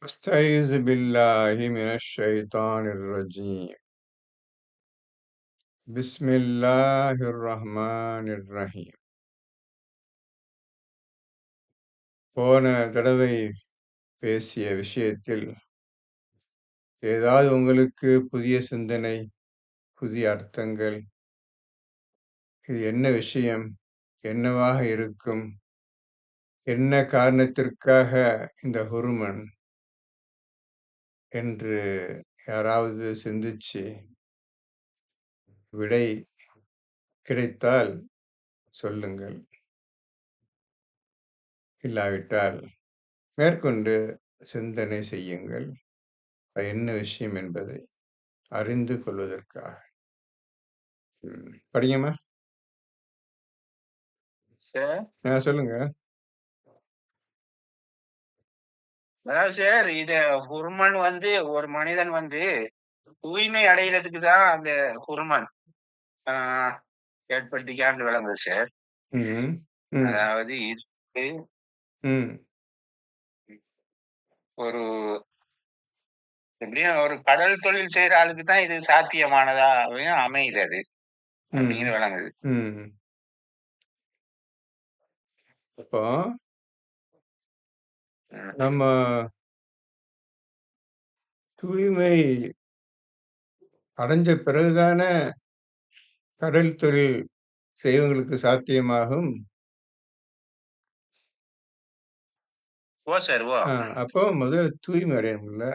أستعيذ بالله من الشيطان الرجيم بسم الله الرحمن الرحيم போன தடவை பேசிய விஷயத்தில் ஏதாவது உங்களுக்கு புதிய சிந்தனை, புதிய அர்த்தங்கள், இது என்ன விஷயம், என்னவாக இருக்கும், என்ன காரணத்திற்காக இந்த ஹுருமன் என்று யாராவது சிந்திச்சு விடை கிடைத்தால் சொல்லுங்கள். இல்லாவிட்டால் மேற்கொண்டு சிந்தனை செய்யுங்கள். அது என்ன விஷயம் என்பதை அறிந்து கொள்வதற்காக. படிங்கம்மா. சார் சொல்லுங்க. அதாவது சார் ஹுர்மன் ஒரு மனிதன் தூய்மை அடைகிறதுக்கு தான் அந்த ஹுர்மன் ஏற்படுத்திக்கான்னு விளங்குது சார். ம், ம், அதாவது இது ம், ஒரு எப்படியும் ஒரு கடல் தொழில் செய்யற ஆளுக்கு தான் இது சாத்தியமானதாகவும் அமையுது அது ம், அப்படிங்கிற விளங்குது. ம். அப்போ நம்ம தூய்மை அடைஞ்ச பிறகுதானே கடல் தொழில் செய்வங்களுக்கு சாத்தியமாகும். ஓ சார் ஓ அப்போ முதல்ல தூய்மை அடையணும்ல.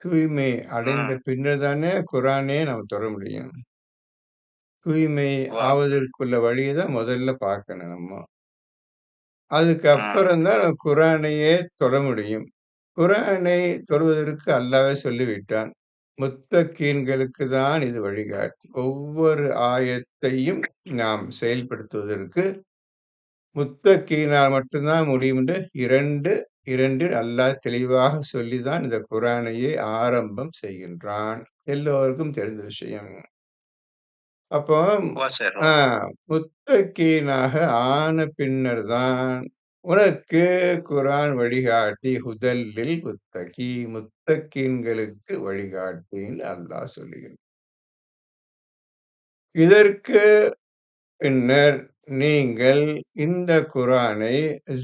தூய்மை அடைந்த பின்னர் தானே குரானே நம்ம தொட முடியும். தூய்மை ஓ ஆவதற்குள்ள வழியை தான் முதல்ல பார்க்கணும் நம்ம. அதுக்கு ம், அப்புறம் தான் நம்ம குரானையே தொட முடியும். குரானை தொடுவதற்கு அல்லாஹ்வே சொல்லிவிட்டான். முத்தகீன்களுக்கு தான் இது வழிகாட்டி. ஒவ்வொரு ஆயத்தையும் நாம் செயல்படுத்துவதற்கு முத்தகீனால் மட்டும்தான் முடியும் என்று 2 அல்லாஹ் தெளிவாக சொல்லிதான் இந்த குரானையே ஆரம்பம் செய்கின்றான். எல்லோருக்கும் தெரிந்த விஷயம். அப்போ ஓ சார் ஓ முத்தகீனாக ஆன பின்னர் தான் உனக்கு குரான் வழிகாட்டி ஹுதல்லில் முத்தகீன்களுக்கு வழிகாட்டின்னு அல்லாஹ் சொல்லுகிறான். இதற்கு பின்னர் நீங்கள் இந்த குரானை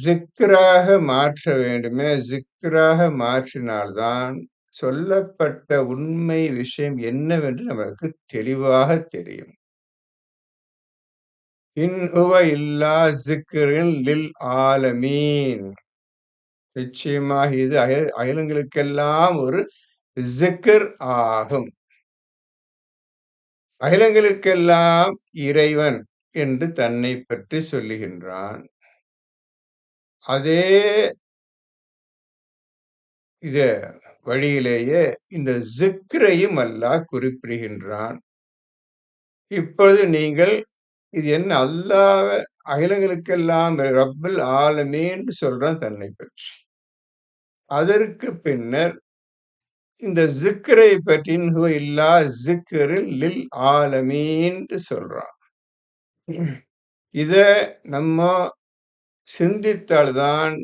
ஜிக்ராக மாற்ற வேண்டுமே. ஜிக்ராக மாற்றினால்தான் சொல்லப்பட்ட உண்மை விஷயம் என்னவென்று நமக்கு தெளிவாக தெரியும். இன் ஹுவ இல்லா ஸிக்ருன் லில் ஆலமீன். நிச்சயமாக இது அகிலங்களுக்கெல்லாம் ஒரு ஸிக்ர் ஆகும். அகிலங்களுக்கெல்லாம் இறைவன் என்று தன்னை பற்றி சொல்லுகின்றான். அதே இத வழியிலேயே இந்த ஸிக்ரையும் அல்லாஹ் குறிப்பிடுகின்றான். இப்பொழுது நீங்கள் இது என்ன அல்லாஹ் அகிலங்களுக்கெல்லாம் ரப்புல் ஆலமீன் சொல்றான் தன்னை பற்றி. அதற்கு பின்னர் இந்த ஸிக்ரை பற்றி ஹுவ இல்லா ஸிக்ருல் லில் ஆலமீன் சொல்றான். இத நம்ம சிந்தித்தால்தான்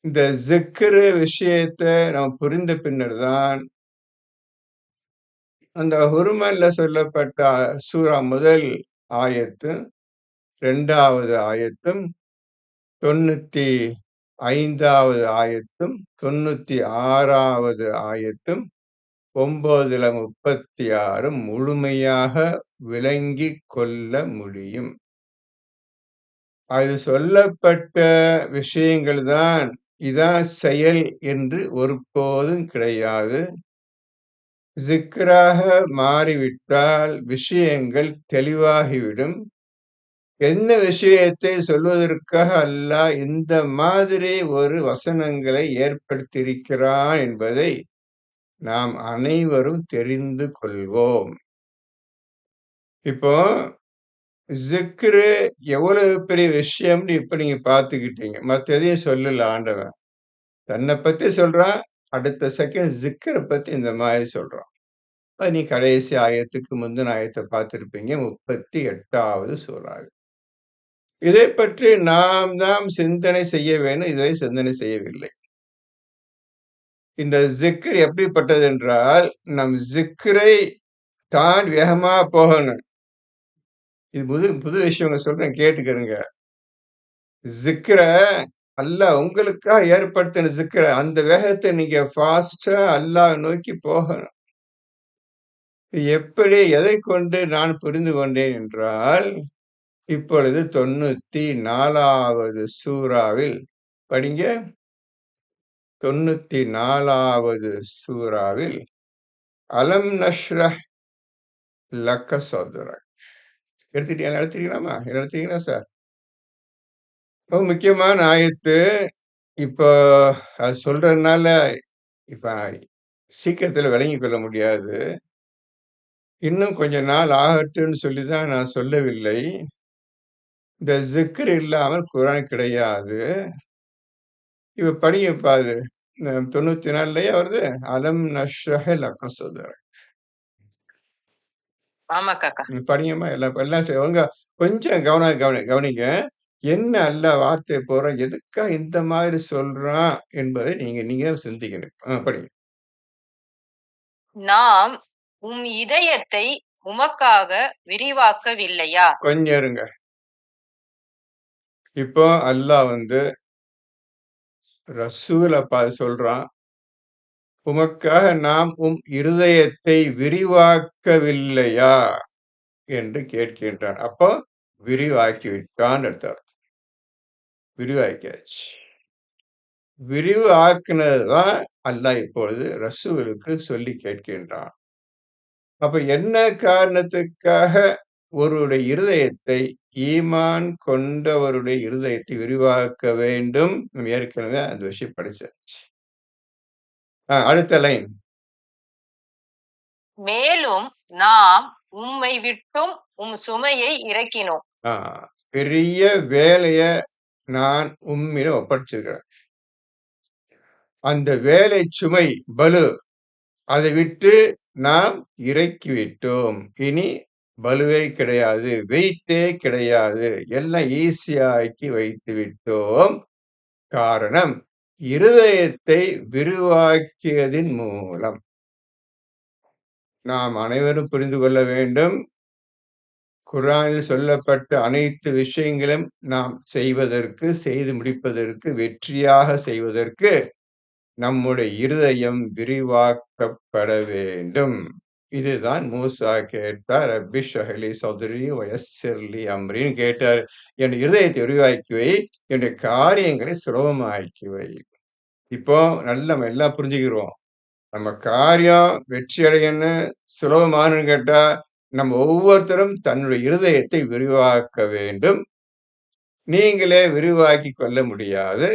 இந்த ஸிக்ரு விஷயத்த நாம் புரிந்த பின்னர் தான் அந்த ஹுர்மன்ல சொல்லப்பட்ட சூரா முதல் ஆயத்தும் 2வது ஆயத்தும் 95வது ஆயத்தும் 96வது ஆயத்தும் 9-36 முழுமையாக விளங்கிக் கொள்ள முடியும். அது சொல்லப்பட்ட விஷயங்கள் தான் இதான் செயல் என்று ஒருபோதும் கிடையாது. ஸிக்ராக மாறிவிட்டால் விஷயங்கள் தெளிவாகிவிடும். என்ன விஷயத்தை சொல்வதற்காக அல்லாஹ் இந்த மாதிரி ஒரு வசனங்களை ஏற்படுத்தியிருக்கிறான் என்பதை நாம் அனைவரும் தெரிந்து கொள்வோம். இப்போ ஸிக்ரு எவ்வளவு பெரிய விஷயம்னு இப்ப நீங்க பார்த்துக்கிட்டீங்க. மத்த எதையும் சொல்லல ஆண்டவன். தன்னை பத்தி சொல்றான். அடுத்த செகண்ட் ஸிக்ர பத்தி இந்த மாதிரி சொல்றான். அது நீ கடைசி ஆயத்துக்கு முந்தின ஆயத்தை பார்த்திருப்பீங்க. 38வது சூறா. இதை பற்றி நாம் சிந்தனை செய்ய வேண்டும். இதுவரை சிந்தனை செய்யவில்லை. இந்த ஜிக்ர் எப்படிப்பட்டது என்றால், நம் ஜிக்ரை தாண்டி வேகமா போகணும். இது புது விஷயங்க சொல்றேன் கேட்டுக்கிறங்க. ஜிக்ர அல்லாஹ் உங்களுக்காக ஏற்படுத்தின ஜிக்ர, அந்த வேகத்தை நீங்க ஃபாஸ்ட்டா அல்லாஹ் நோக்கி போகணும். எப்படி எதைக் கொண்டு நான் புரிந்து கொண்டேன் என்றால், இப்பொழுது 94வது சூராவில் படிங்க. 94வது சூராவில் அலம் நஷ்ரஹ் லக்க சத்ரக். எடுத்துட்டீங்களாமா? எடுத்தீங்களா சார்? ரொம்ப முக்கியமான ஆயத்து. இப்போ அது சொல்றதுனால இப்ப சீக்கிரத்துல விளங்கிக் கொள்ள முடியாது. இன்னும் கொஞ்ச நாள் ஆகட்டும்னு சொல்லி தான் நான் சொல்லவில்லை. இந்த ஜிக்ர் இல்லாமல் குர்ஆன் கிடையாது. இப்ப படிங்கப்பா அது. 94லயே வருது. அலம் நஷ்ரஹ் லக சத்ரக். ஆமா காக்கா. படிங்கம்மா எல்லாம் ஒழுங்கா கொஞ்சம் கவனிங்க. என்ன அல்லாஹ் வார்த்தை போடுறான், எதுக்காக இந்த மாதிரி சொல்றான் என்பதை நீங்க சிந்திக்கணும். படிங்க. நாம் உம் இதயத்தை உமக்காக விரிவாக்கவில்லையா? கொஞ்சம் இருங்க. இப்போ அல்லாஹ் ரசூல பார்த்து சொல்றான், உமக்காக நாம் உம் இருதயத்தை விரிவாக்கவில்லையா என்று கேட்கின்றான். அப்போ விரிவாக்கி விட்டான் அர்த்தம். விரிவாக்கியாச்சு. விரிவு ஆக்குனதுதான் அல்லாஹ் இப்பொழுது ரசூலுக்கு சொல்லி கேட்கின்றான். அப்ப என்ன காரணத்துக்காக ஒருவருடைய இருதயத்தை ஈமான் கொண்டவருடைய இருதயத்தை விரிவாக்க வேண்டும்? நம்ம ஏற்கனவே அந்த விஷயம் படிச்சாச்சு. அடுத்த லைன். மேலும் நாம் உம்மை விட்டும் உம் சுமையை இறக்கினோம். பெரிய வேலைய நான் உம்மிடம் ஒப்படைச்சிருக்கிறேன். அந்த வேலை சுமை பலு அதை விட்டு நாம் இறக்கி விட்டோம். இனி பலுவே கிடையாது, வெயிட்டே கிடையாது, எல்லாம் ஈஸியாக்கி வைத்து விட்டோம். காரணம் இருதயத்தை விரிவாக்கியதின் மூலம். நாம் அனைவரும் புரிந்து கொள்ள வேண்டும், குர்ஆனில் சொல்லப்பட்ட அனைத்து விஷயங்களும் நாம் செய்து முடிப்பதற்கு, வெற்றியாக செய்வதற்கு நம்முடைய இருதயம் விரிவாக்கப்பட வேண்டும். இதுதான் மூசா கேட்டார். ரப்பி ஷ்ரஹ்லி ஸத்ரி வயஸ்ஸிர்லி அம்ரின்னு கேட்டார். என் இருதயத்தை விரிவாக்கி வை, என்னுடைய காரியங்களை சுலபமாக்கி வை. இப்போ நம்ம எல்லாம் புரிஞ்சுக்கிறோம். நம்ம காரியம் வெற்றி அடையணும், சுலபமானு கேட்டா நம்ம ஒவ்வொருத்தரும் தன்னுடைய இருதயத்தை விரிவாக்க வேண்டும். நீங்களே விரிவாக்கி கொள்ள முடியாது,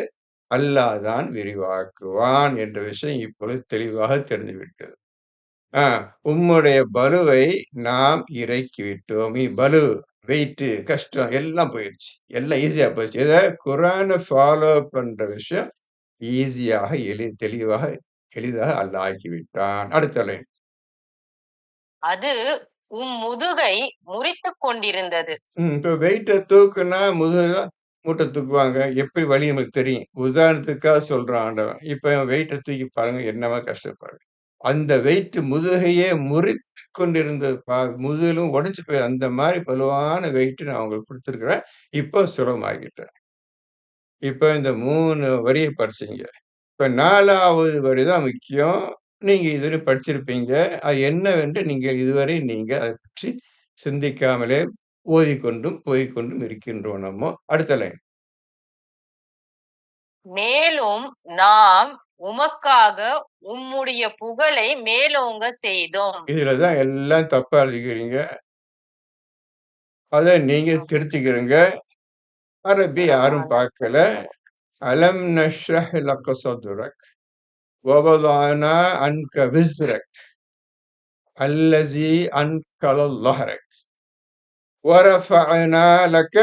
அல்லாஹ் தான் விரிவாக்குவான் என்ற விஷயம் இப்பொழுது தெளிவாக தெரிந்துவிட்டது. உம்முடைய பலுவை நாம் இறக்கி விட்டோம். பலு, வெயிட், கஷ்டம் எல்லாம் போயிடுச்சு. எல்லாம் ஈஸியா போயிடுச்சு. இதை குர்ஆனை ஃபாலோ பண்ற விஷயம் ஈஸியாக எளிதாக அல்லாஹ் ஆக்கி விட்டான். அடுத்த லைன். அது உம் முதுகை முறித்துக் கொண்டிருந்தது. இப்ப வெயிட்ட தூக்குனா முதுகுதான் மூட்டை தூக்குவாங்க. எப்படி வலி நமக்கு தெரியும். உதாரணத்துக்காக சொல்றான் ஆண்டவன். இப்ப வெயிட்ட தூக்கி பாருங்க, என்னவா கஷ்டப்பாருங்க. அந்த வெயிட் முதுகையே முறித்து கொண்டிருந்ததுப்பா. முதுகெலும் உடைஞ்சு போய் அந்த மாதிரி வலுவான வெயிட் நான் உங்களுக்கு கொடுத்துருக்கிறேன். இப்போ சுலபமாகிட்டேன். இப்ப இந்த 3 வரிய படிச்சீங்க. இப்ப 4வது வரி தான் முக்கியம். நீங்க இதுவரை படிச்சிருப்பீங்க. அது என்னவென்று இதுவரை அதை பற்றி சிந்திக்காமலே ஓதிக்கொண்டும் போய்க்கொண்டும் இருக்கின்றோம் நம்ம. அடுத்த லைன். மேலும் நாம் உமக்காக உம்முடைய புகழை மேலோங்க செய்தோம். இதுலதான் எல்லாம் தப்பா எழுதிக்கிறீங்க. அத நீங்க திருத்திக்கிறீங்க. அரபி யாரும் பார்க்கல. அலம் நஷ்ரஹ் லக சத்ரக் வவதஅனா அன்க விஸ்ரக் அல்லஸீ அன்கல ظهرك வரஃபஅனா லக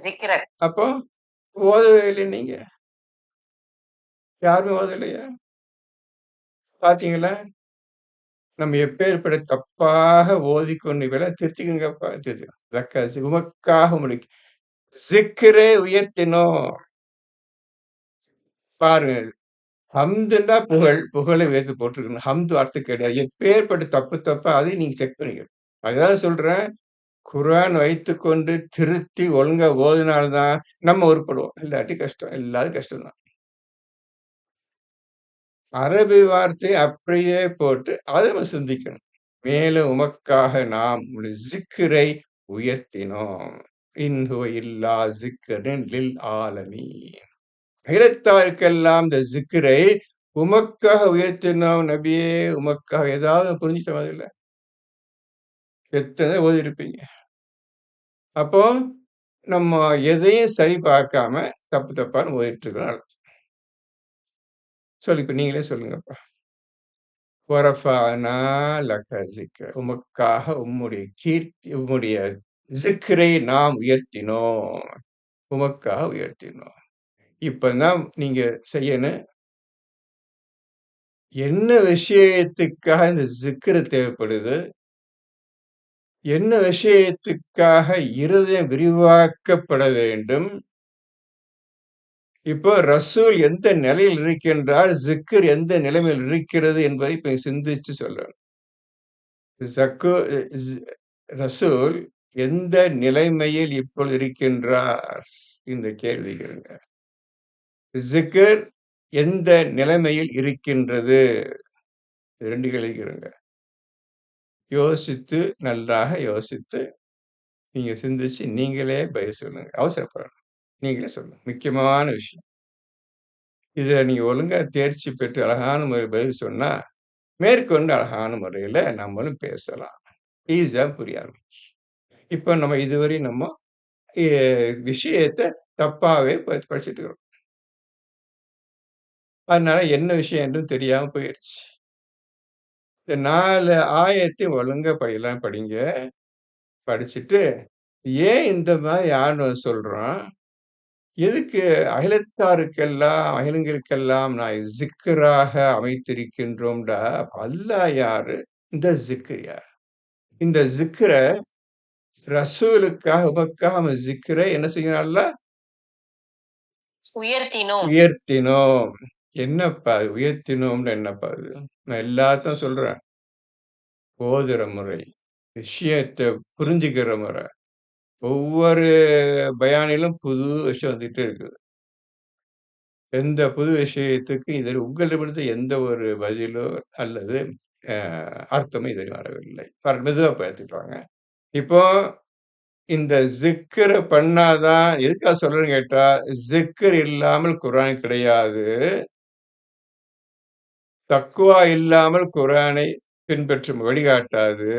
ஜிக்ரக். அப்போ ஓதவே இல்லை நீங்க. யாருமே ஓதலையா? பாத்தீங்களா? நம்ம எப்பேற்பட்ட தப்பாக ஓதிக்கொண்டு திருத்திக்கங்கப்பா. உமக்காக முடிக்கு ஜிக்ரை உயர்த்தினோம். பாருங்க, ஹம்துன்னா புகழ். புகழை உயர்த்தி போட்டிருக்கணும். ஹம்து வார்த்தை கிடையாது. எப்பேற்பட்ட தப்பா அதையும் நீங்க செக் பண்ணிக்கணும். அதுதான் சொல்றேன். குர்ஆன் வைத்துக்கொண்டு திருத்தி ஒழுங்கா ஓதுனால்தான் நம்ம உருப்படுவோம். இல்லாட்டி கஷ்டம். எல்லாரும் கஷ்டம் தான். அரபி வார்த்தை அப்படியே போட்டு அதை நம்ம சிந்திக்கணும். மேலும் உமக்காக நாம் ஜிக்ரை உயர்த்தினோம். இன் ஹுவ இல்லா ஸிக்ருன் லில் ஆலமீன். அகிலத்தாருக்கெல்லாம் இந்த ஜிக்ரை உமக்காக உயர்த்தினோம் நபியே, உமக்காக. ஏதாவது புரிஞ்சுட்டோம் அதுல? எத்தனை ஓதியிருப்பீங்க. அப்போ நம்ம எதையும் சரி பார்க்காம தப்பான்னு ஓதிட்டு இருக்கிறோம். சொல்லு, இப்ப நீங்களே சொல்லுங்கப்பா. வரஃபஅனா லக ஸிக்ர. உமக்காக உம்முடைய கீர்த்தி, உம்முடைய ஸிக்ரை நாம் உயர்த்தினோம். உமக்காக உயர்த்தினோம். இப்பதான் நீங்க செய்யணும். என்ன விஷயத்துக்காக இந்த ஸிக்ர் தேவைப்படுது? என்ன விஷயத்துக்காக இருதயம் விரிவாக்கப்பட வேண்டும்? இப்போ ரசூல் எந்த நிலையில் இருக்கின்றார், ஸிக்ர் எந்த நிலைமையில் இருக்கிறது என்பதை இப்ப சிந்திச்சு சொல்லணும். ரசூல் எந்த நிலைமையில் இப்பொழுது இருக்கின்றார்? இந்த கேள்வி கேளுங்க. ஸிக்ர் எந்த நிலைமையில் இருக்கின்றது? 2 கேள்விங்க. யோசித்து, நன்றாக யோசித்து, நீங்க சிந்திச்சு நீங்களே பதில் சொல்லுங்க. அவசரப்படணும். நீங்களே சொல்லுங்க. முக்கியமான விஷயம். இதுல நீங்க ஒழுங்கா தேர்ச்சி பெற்று அழகான முறையில் பதில் சொன்னா, மேற்கொண்டு அழகான முறையில நம்மளும் பேசலாம். ஈஸியா புரிய ஆரம்பிக்கும். இப்ப நம்ம இதுவரை நம்ம விஷயத்த தப்பாவே படிச்சுட்டு இருக்கிறோம். அதனால என்ன விஷயம் என்றும் தெரியாம போயிருச்சு. இந்த 4 ஆயத்தையும் ஒழுங்கா படிங்க. படிச்சுட்டு, ஏன் இந்த மாதிரி ஆண்டவன் சொல்றான்? எதுக்கு அகிலங்களுக்கெல்லாம் நான் ஸிக்ராக அமைத்திருக்கின்றோம்டா. அல்லாஹ் யாரு? இந்த ஸிக்ர் யார்? இந்த ஸிக்ர ரசூலுக்காக உமக்காக ஸிக்ரை என்ன செய்யணும் அல்லாஹ்? உயர்த்தினோம். என்னப்பா அது? உயர்த்தினோம்னு என்னப்பா அது? நான் எல்லாத்தையும் சொல்றேன். ஓதுற முறை, விஷயத்த புரிஞ்சுக்கிற முறை. ஒவ்வொரு பயானிலும் புது விஷயம் வந்துட்டே இருக்குது. எந்த புது விஷயத்துக்கு இதில் உங்களிடமிருந்து எந்த ஒரு பதிலோ அல்லது அர்த்தமோ இதுவரை வரவில்லை. மெதுவா பார்த்துட்டு இப்போ இந்த ஸிக்ர பண்ணாதான், எதுக்காக சொல்றேன்னு கேட்டா, ஸிக்ர் இல்லாமல் குர்ஆன் கிடையாது. தக்வா இல்லாமல் குர்ஆனை பின்பற்றும் வழிகாட்டாது.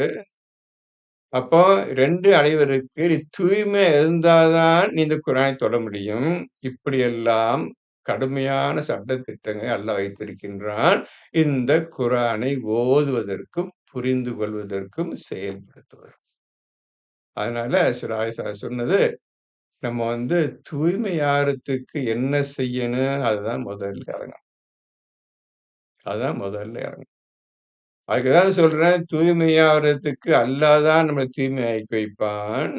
அப்போ 2 அடைவதற்கு நீ தூய்மை இருந்தாதான் நீ இந்த குர்ஆனை தொட முடியும். இப்படியெல்லாம் கடுமையான சட்டதிட்டங்களை அல்லாஹ் வைத்திருக்கின்றான். இந்த குர்ஆனை ஓதுவதற்கும், புரிந்து கொள்வதற்கும், செயல்படுத்துவதற்கும். அதனால ஆயிஷா சொன்னது, நம்ம தூய்மையாறதுக்கு என்ன செய்யணும்? அதுதான் முதல்ல இறங்கணும். அதுக்குதான் சொல்றேன், தூய்மையாறதுக்கு அல்லாஹ் தான் நம்மளை தூய்மையாக்கி வைப்பான்.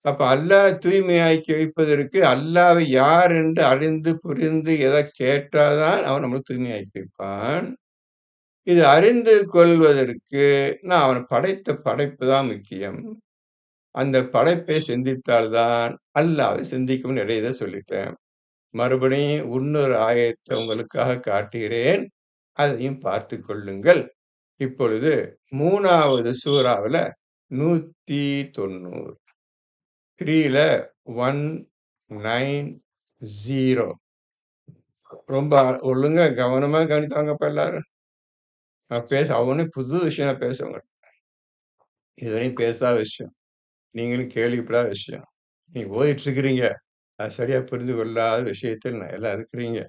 அப்ப அல்லாஹ் தூய்மையாக்கி வைப்பதற்கு அல்லாஹ்வை யார் என்று அறிந்து புரிந்து எதை கேட்டாதான் அவன் நம்மளை தூய்மையாக்கி வைப்பான். இது அறிந்து கொள்வதற்கு நான் அவன் படைத்த படைப்பு தான் முக்கியம். அந்த படைப்பை சிந்தித்தால்தான் அல்லாஹ்வை சிந்திக்கும்னு இடையில சொல்லிட்டேன். மறுபடியும் இன்னொரு ஆயத்தை உங்களுக்காக காட்டுகிறேன். அதையும் பார்த்துக் கொள்ளுங்கள். இப்பொழுது 3வது சூறாவுல 190 3ல 190 ரொம்ப ஒழுங்கா கவனமா கவனித்தாங்கப்பா எல்லாரும். நான் அவனே புது விஷயம் நான் பேசுவேங்க. இதுவரையும் பேசாத விஷயம், நீங்களும் கேள்விப்படாத விஷயம், நீங்க ஓதிட்டு இருக்கிறீங்க. அது சரியா புரிந்து கொள்ளாத விஷயத்தில் நான் எல்லாம் இருக்கிறீங்க.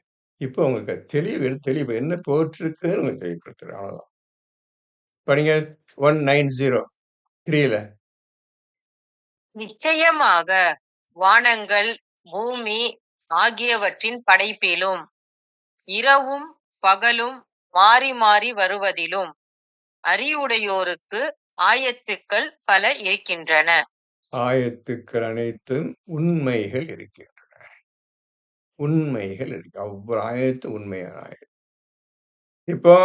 இப்போ உங்களுக்கு தெளிவு என்ன போட்டிருக்குன்னு உங்களுக்கு தெளிவுபடுத்துறேன். அவ்வளவுதான். படிங்க 190 3ல. நிச்சயமாக வானங்கள், பூமி ஆகியவற்றின் படைப்பிலும், இரவும் பகலும் மாறி மாறி வருவதிலும் அறிவுடையோருக்கு ஆயத்துக்கள் பல இருக்கின்றன. ஆயத்துக்கள் அனைத்தும் உண்மைகள் இருக்கின்றன. உண்மைகள் இருக்கு. ஒவ்வொரு ஆயத்தும் உண்மையான ஆயத்து. இப்போ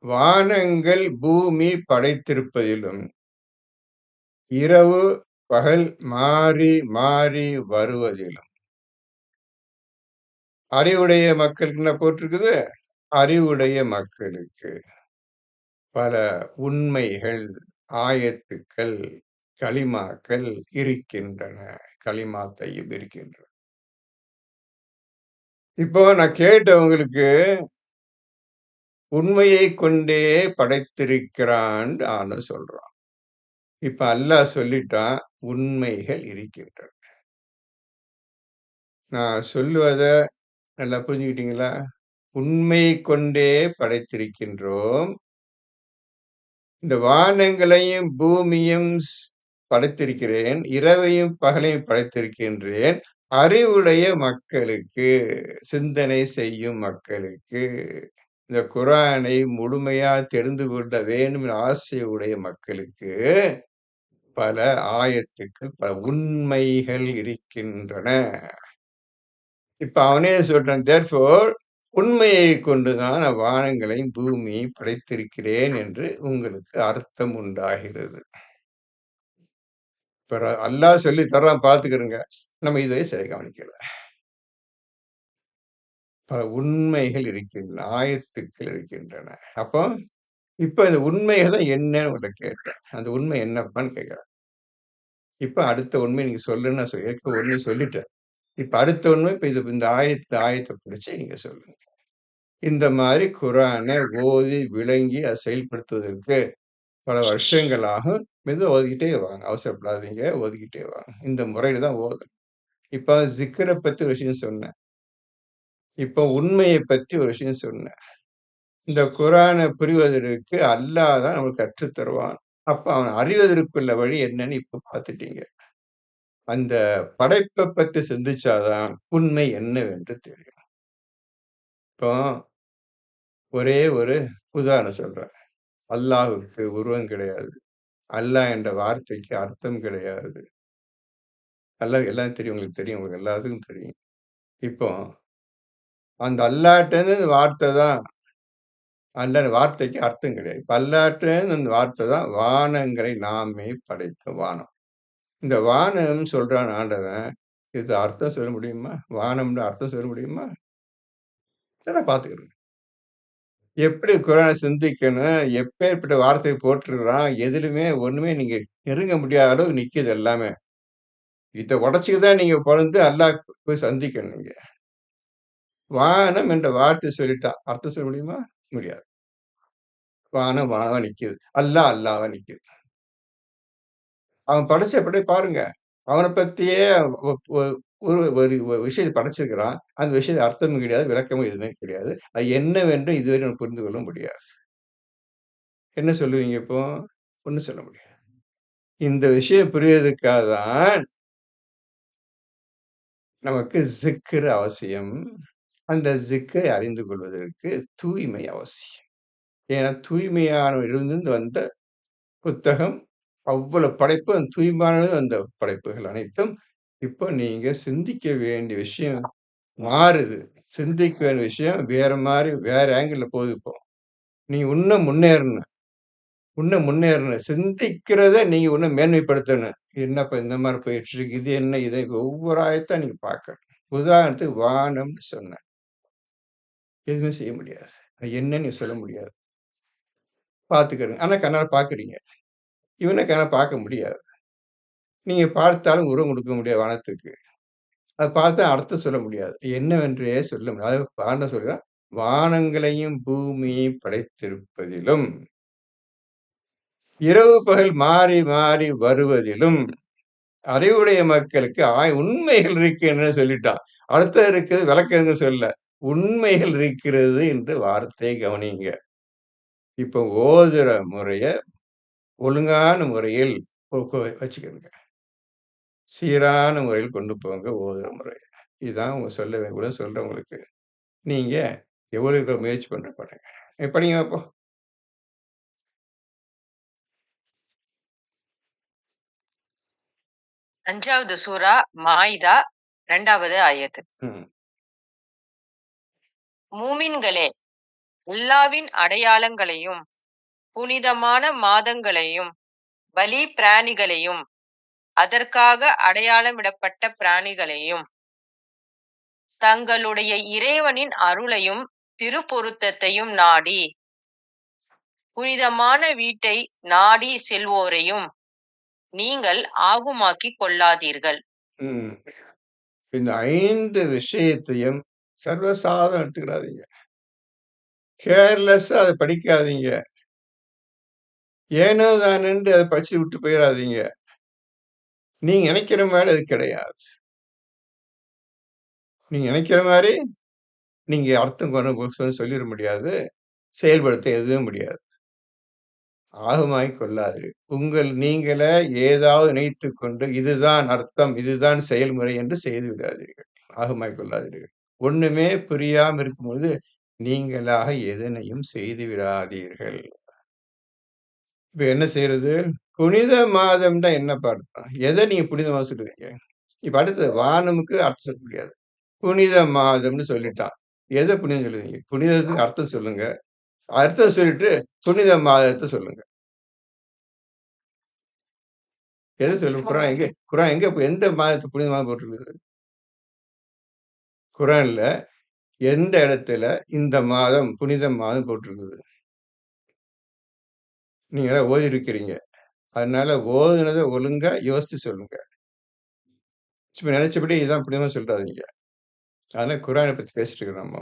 வானங்கள் பூமி படைத்திருப்பதிலும், இரவு பகல் மாறி மாறி வருவதிலும், அறிவுடைய மக்களுக்கு என்ன போட்டிருக்குது? அறிவுடைய மக்களுக்கு பல உண்மைகள், ஆயத்துக்கள், கலிமாக்கள் இருக்கின்றன. கலிமா தய்யிப் இருக்கின்றன. இப்போ நான் கேட்டவங்களுக்கு உண்மையைக் கொண்டே படைத்திருக்கிறான்னு ஆண்டவன் சொல்றான். இப்ப அல்லாஹ் சொல்லிட்டான், உண்மைகள் இருக்கின்றன. நான் சொல்லுவத நல்லா புரிஞ்சுக்கிட்டீங்களா? உண்மையைக் கொண்டே படைத்திருக்கின்றோம். இந்த வானங்களையும் பூமியும் படைத்திருக்கிறேன். இரவையும் பகலையும் படைத்திருக்கின்றேன். அறிவுடைய மக்களுக்கு, சிந்தனை செய்யும் மக்களுக்கு, இந்த குர்ஆனை முழுமையா தெரிந்து கொள்ள வேண்டும் என்ற ஆசையுடைய மக்களுக்கு, பல ஆயத்துக்கள், பல உண்மைகள் இருக்கின்றன. இப்ப அவனே சொல்றான், தேர்ஃபோர் உண்மையைக் கொண்டுதான் நான் வானங்களையும் பூமியையும் படைத்திருக்கிறேன் என்று உங்களுக்கு அர்த்தம் உண்டாகிறது. இப்ப அல்லாஹ் சொல்லி தர்றான் பார்த்துக்கிருங்க. நம்ம இதை சரி கவனிக்கல. பல உண்மைகள் இருக்கின்றன. ஆயத்துக்கள் இருக்கின்றன. அப்போ இப்ப இந்த உண்மைகள் தான் என்னன்னு உங்கள்ட்ட கேட்டேன். அந்த உண்மை என்னப்பான்னு கேட்கிறேன். இப்ப அடுத்த உண்மை நீங்க சொல்லுன்னு நான் ஏற்கனவே உண்மை சொல்லிட்டேன். இப்ப அடுத்த உண்மை இப்ப இந்த ஆயத்த பிடிச்சு நீங்க சொல்லுங்க. இந்த மாரி குர்ஆனை ஓதி, விளங்கி அதை செயல்படுத்துவதற்கு பல வருஷங்களாகும். மெதுவா ஓதிக்கிட்டே வாங்க. அவசரப்படாதீங்க. ஓதிக்கிட்டே வாங்க. இந்த முறையில தான் ஓதணும். இப்ப ஜிக்ர பத்தி ஒரு விஷயம் சொன்னேன். இப்போ உண்மைய பத்தி ஒரு விஷயம் சொன்னேன். இந்த குர்ஆன புரிவதற்கு அல்லாஹ் தான் நமக்கு கற்றுத் தருவான். அப்ப அவன் அறிவதற்குள்ள வழி என்னன்னு இப்ப பார்த்துட்டீங்க. அந்த படைப்ப பத்தி சிந்திச்சாதான் உண்மை என்னவென்று தெரியும். இப்போ ஒரே ஒரு உதாரணம் சொல்றேன். அல்லாஹ்வுக்கு உருவம் கிடையாது. அல்லாஹ் என்ற வார்த்தைக்கு அர்த்தம் கிடையாது. அல்லாஹ் எல்லாம் தெரியும். உங்களுக்கு தெரியும். உங்களுக்கு எல்லாத்துக்கும் தெரியும். இப்போ அந்த அல்லாஹ்ட்டருந்து இந்த வார்த்தை தான் அந்த வார்த்தைக்கு அர்த்தம் கிடையாது. இப்ப அல்லாஹ்ட்டருந்து அந்த வார்த்தை தான் வானங்களை நாமே படைத்த வானம். இந்த வானம் சொல்றான் ஆண்டவன், இதுக்கு அர்த்தம் சொல்ல முடியுமா? வானம்னு அர்த்தம் சொல்ல முடியுமா? இதெல்லாம் பார்த்துக்கிறோம். எப்படி குர்ஆனை சிந்திக்கணும்? எப்பேர்ப்பட்ட வார்த்தை போட்டிருக்கிறான்? எதிலுமே ஒண்ணுமே நீங்க நெருங்க முடியாத அளவுக்கு நிக்குது எல்லாமே. இத உடைச்சுக்க தான் நீங்க பொளந்து அல்லாஹ் போய் சந்திக்கணும் நீங்க. வானம் என்ற வார்த்தை சொல்லிட்டான். அர்த்தம் சொல்ல முடியுமா? முடியாது. வானம் வானமா நிக்குது. அல்லாஹ் அல்லாஹ்வா நிக்குது. அவன் படைச்ச படைப்ப பாருங்க. அவன பத்தியே ஒ ஒ ஒரு ஒரு ஒரு விஷயத்த படைச்சிருக்கிறான். அந்த விஷயத்துக்கு அர்த்தமும் கிடையாது, விளக்கமும் எதுவுமே கிடையாது. அது என்னவென்று இதுவரை நம்ம புரிந்து கொள்ள முடியாது. என்ன சொல்லுவீங்க இப்போ? ஒண்ணும் சொல்ல முடியாது. இந்த விஷயம் புரியறதுக்காக தான் நமக்கு ஸிக்ர் அவசியம். அந்த ஸிக்ரை அறிந்து கொள்வதற்கு தூய்மை அவசியம். ஏன்னா தூய்மையானவரிடமிருந்து வந்த புத்தகம், அவ்வளவு படைப்பு தூய்மையானது அந்த படைப்புகள் அனைத்தும். இப்போ நீங்க சிந்திக்க வேண்டிய விஷயம் மாறுது. சிந்திக்க வேண்டிய விஷயம் வேற மாரி வேற ஆங்கிள்ல போகுது இப்போ. நீங்க இன்னும் முன்னேறணும். இன்னும் முன்னேறணும். சிந்திக்கிறத நீங்க இன்னும் மேன்மைப்படுத்தணும். என்னப்பா இந்த மாரி போயிட்டுருக்கு. இது என்ன? இதை ஒவ்வொரு ஆயத்தா நீங்க பார்க்கணும். உதாரணத்துக்கு வானம்னு சொன்னேன். எதுவுமே செய்ய முடியாது. அது என்னன்னு நீங்க சொல்ல முடியாது. பார்த்துக்கிறங்க. ஆனா கண்ணால பார்க்குறீங்க. இவன கண்ணால பார்க்க முடியாது. நீங்க பார்த்தாலும் உருவம் கொடுக்க முடியாது வானத்துக்கு. அத பார்த்தா அர்த்தம் சொல்ல முடியாது. என்னவென்றே சொல்ல முடியாது. அதாவது ஆண்டவன் சொல்றான், வானங்களையும் பூமியையும் படைத்திருப்பதிலும், இரவு பகல் மாறி மாறி வருவதிலும், அறிவுடைய மக்களுக்கு உண்மைகள் இருக்கின்றன சொல்லிட்டான். அர்த்தம் இருக்குது, விளக்கங்க சொல்லல. உண்மைகள் இருக்கிறது என்று வார்த்தையை கவனியுங்க. இப்ப ஓதுற முறைய ஒழுங்கான முறையில் வச்சுக்கங்க. சீரான முறையில் கொண்டு போங்க ஓதுற முறைய. இதுதான் உங்க சொல்றேன் உங்களுக்கு. நீங்க எவ்வளவுக்கு முயற்சி பண்ணுங்க. படிங்க பார்ப்போம். 5வது சூரா மாயிதா 2வது ஆயத்து. ம். மூமின்களே, அல்லாவின் அடையாளங்களையும் புனிதமான மாதங்களையும் பலி பிராணிகளையும் அதற்காக அடையாளமிடப்பட்ட பிராணிகளையும் தங்களுடைய இறைவனின் அருளையும் திருப்பொருத்தத்தையும் நாடி புனிதமான வீட்டை நாடி செல்வோரையும் நீங்கள் ஆகுமாக்கிக் கொள்ளாதீர்கள். ம். இந்த 5 விஷயத்தையும் சர்வசாதாரணம் எடுத்துக்கிறாதீங்க. கேர்லெஸ்ஸா அத படிக்காதீங்க. ஏனோ தானோன்ட்டு அத படிச்சு விட்டு போயிறாதீங்க. நீங்க நினைக்கிற மாரி அது கிடையாது. நீங்க நினைக்கிற மாரி நீங்க அர்த்தம் சொல்லிற முடியாது. செயல்படுத்த எதுவும் முடியாது. ஆகுமாய்க் கொள்ளாதீர்கள். நீங்களே ஏதாவது நினைத்துக் கொண்டு இதுதான் அர்த்தம், இதுதான் செயல்முறை என்று செய்து விடாதீர்கள். ஆகுமாய்க் கொள்ளாதீர்கள். ஒண்ணுமே புரியாம இருக்கும்போது நீங்களாக எதனையும் செய்து விடாதீர்கள். இப்ப என்ன செய்யறது? புனித மாதம்னா என்னப்பா அர்த்தம்? எத நீங்க புனித மாதம் சொல்லுவீங்க? இப்ப அடுத்தது வானமுக்கு அர்த்தம் சொல்ல முடியாது. புனித மாதம்னு சொல்லிட்டான். எத புனிதம் சொல்லுவீங்க? புனிதத்துக்கு அர்த்தம் சொல்லுங்க. அர்த்தம் சொல்லிட்டு புனித மாதத்த சொல்லுங்க. எத சொல்லும்? குரான் எங்க எந்த மாதத்த புனித மாதம் போட்டிருக்குது? குரான்ல எந்த இடத்துல இந்த மாதம் புனித மாதம் போட்டிருக்குது? நீங்கலாம் ஓதியிருக்கிறீங்க. அதனால ஓதுனத ஒழுங்கா யோசிச்சு சொல்லுங்க. சும்மா நினைச்சபடி இதான் புனிதம்னு சொல்றாதீங்க. ஆனா குரான பத்தி பேசிட்டு இருக்கோம் நம்ம.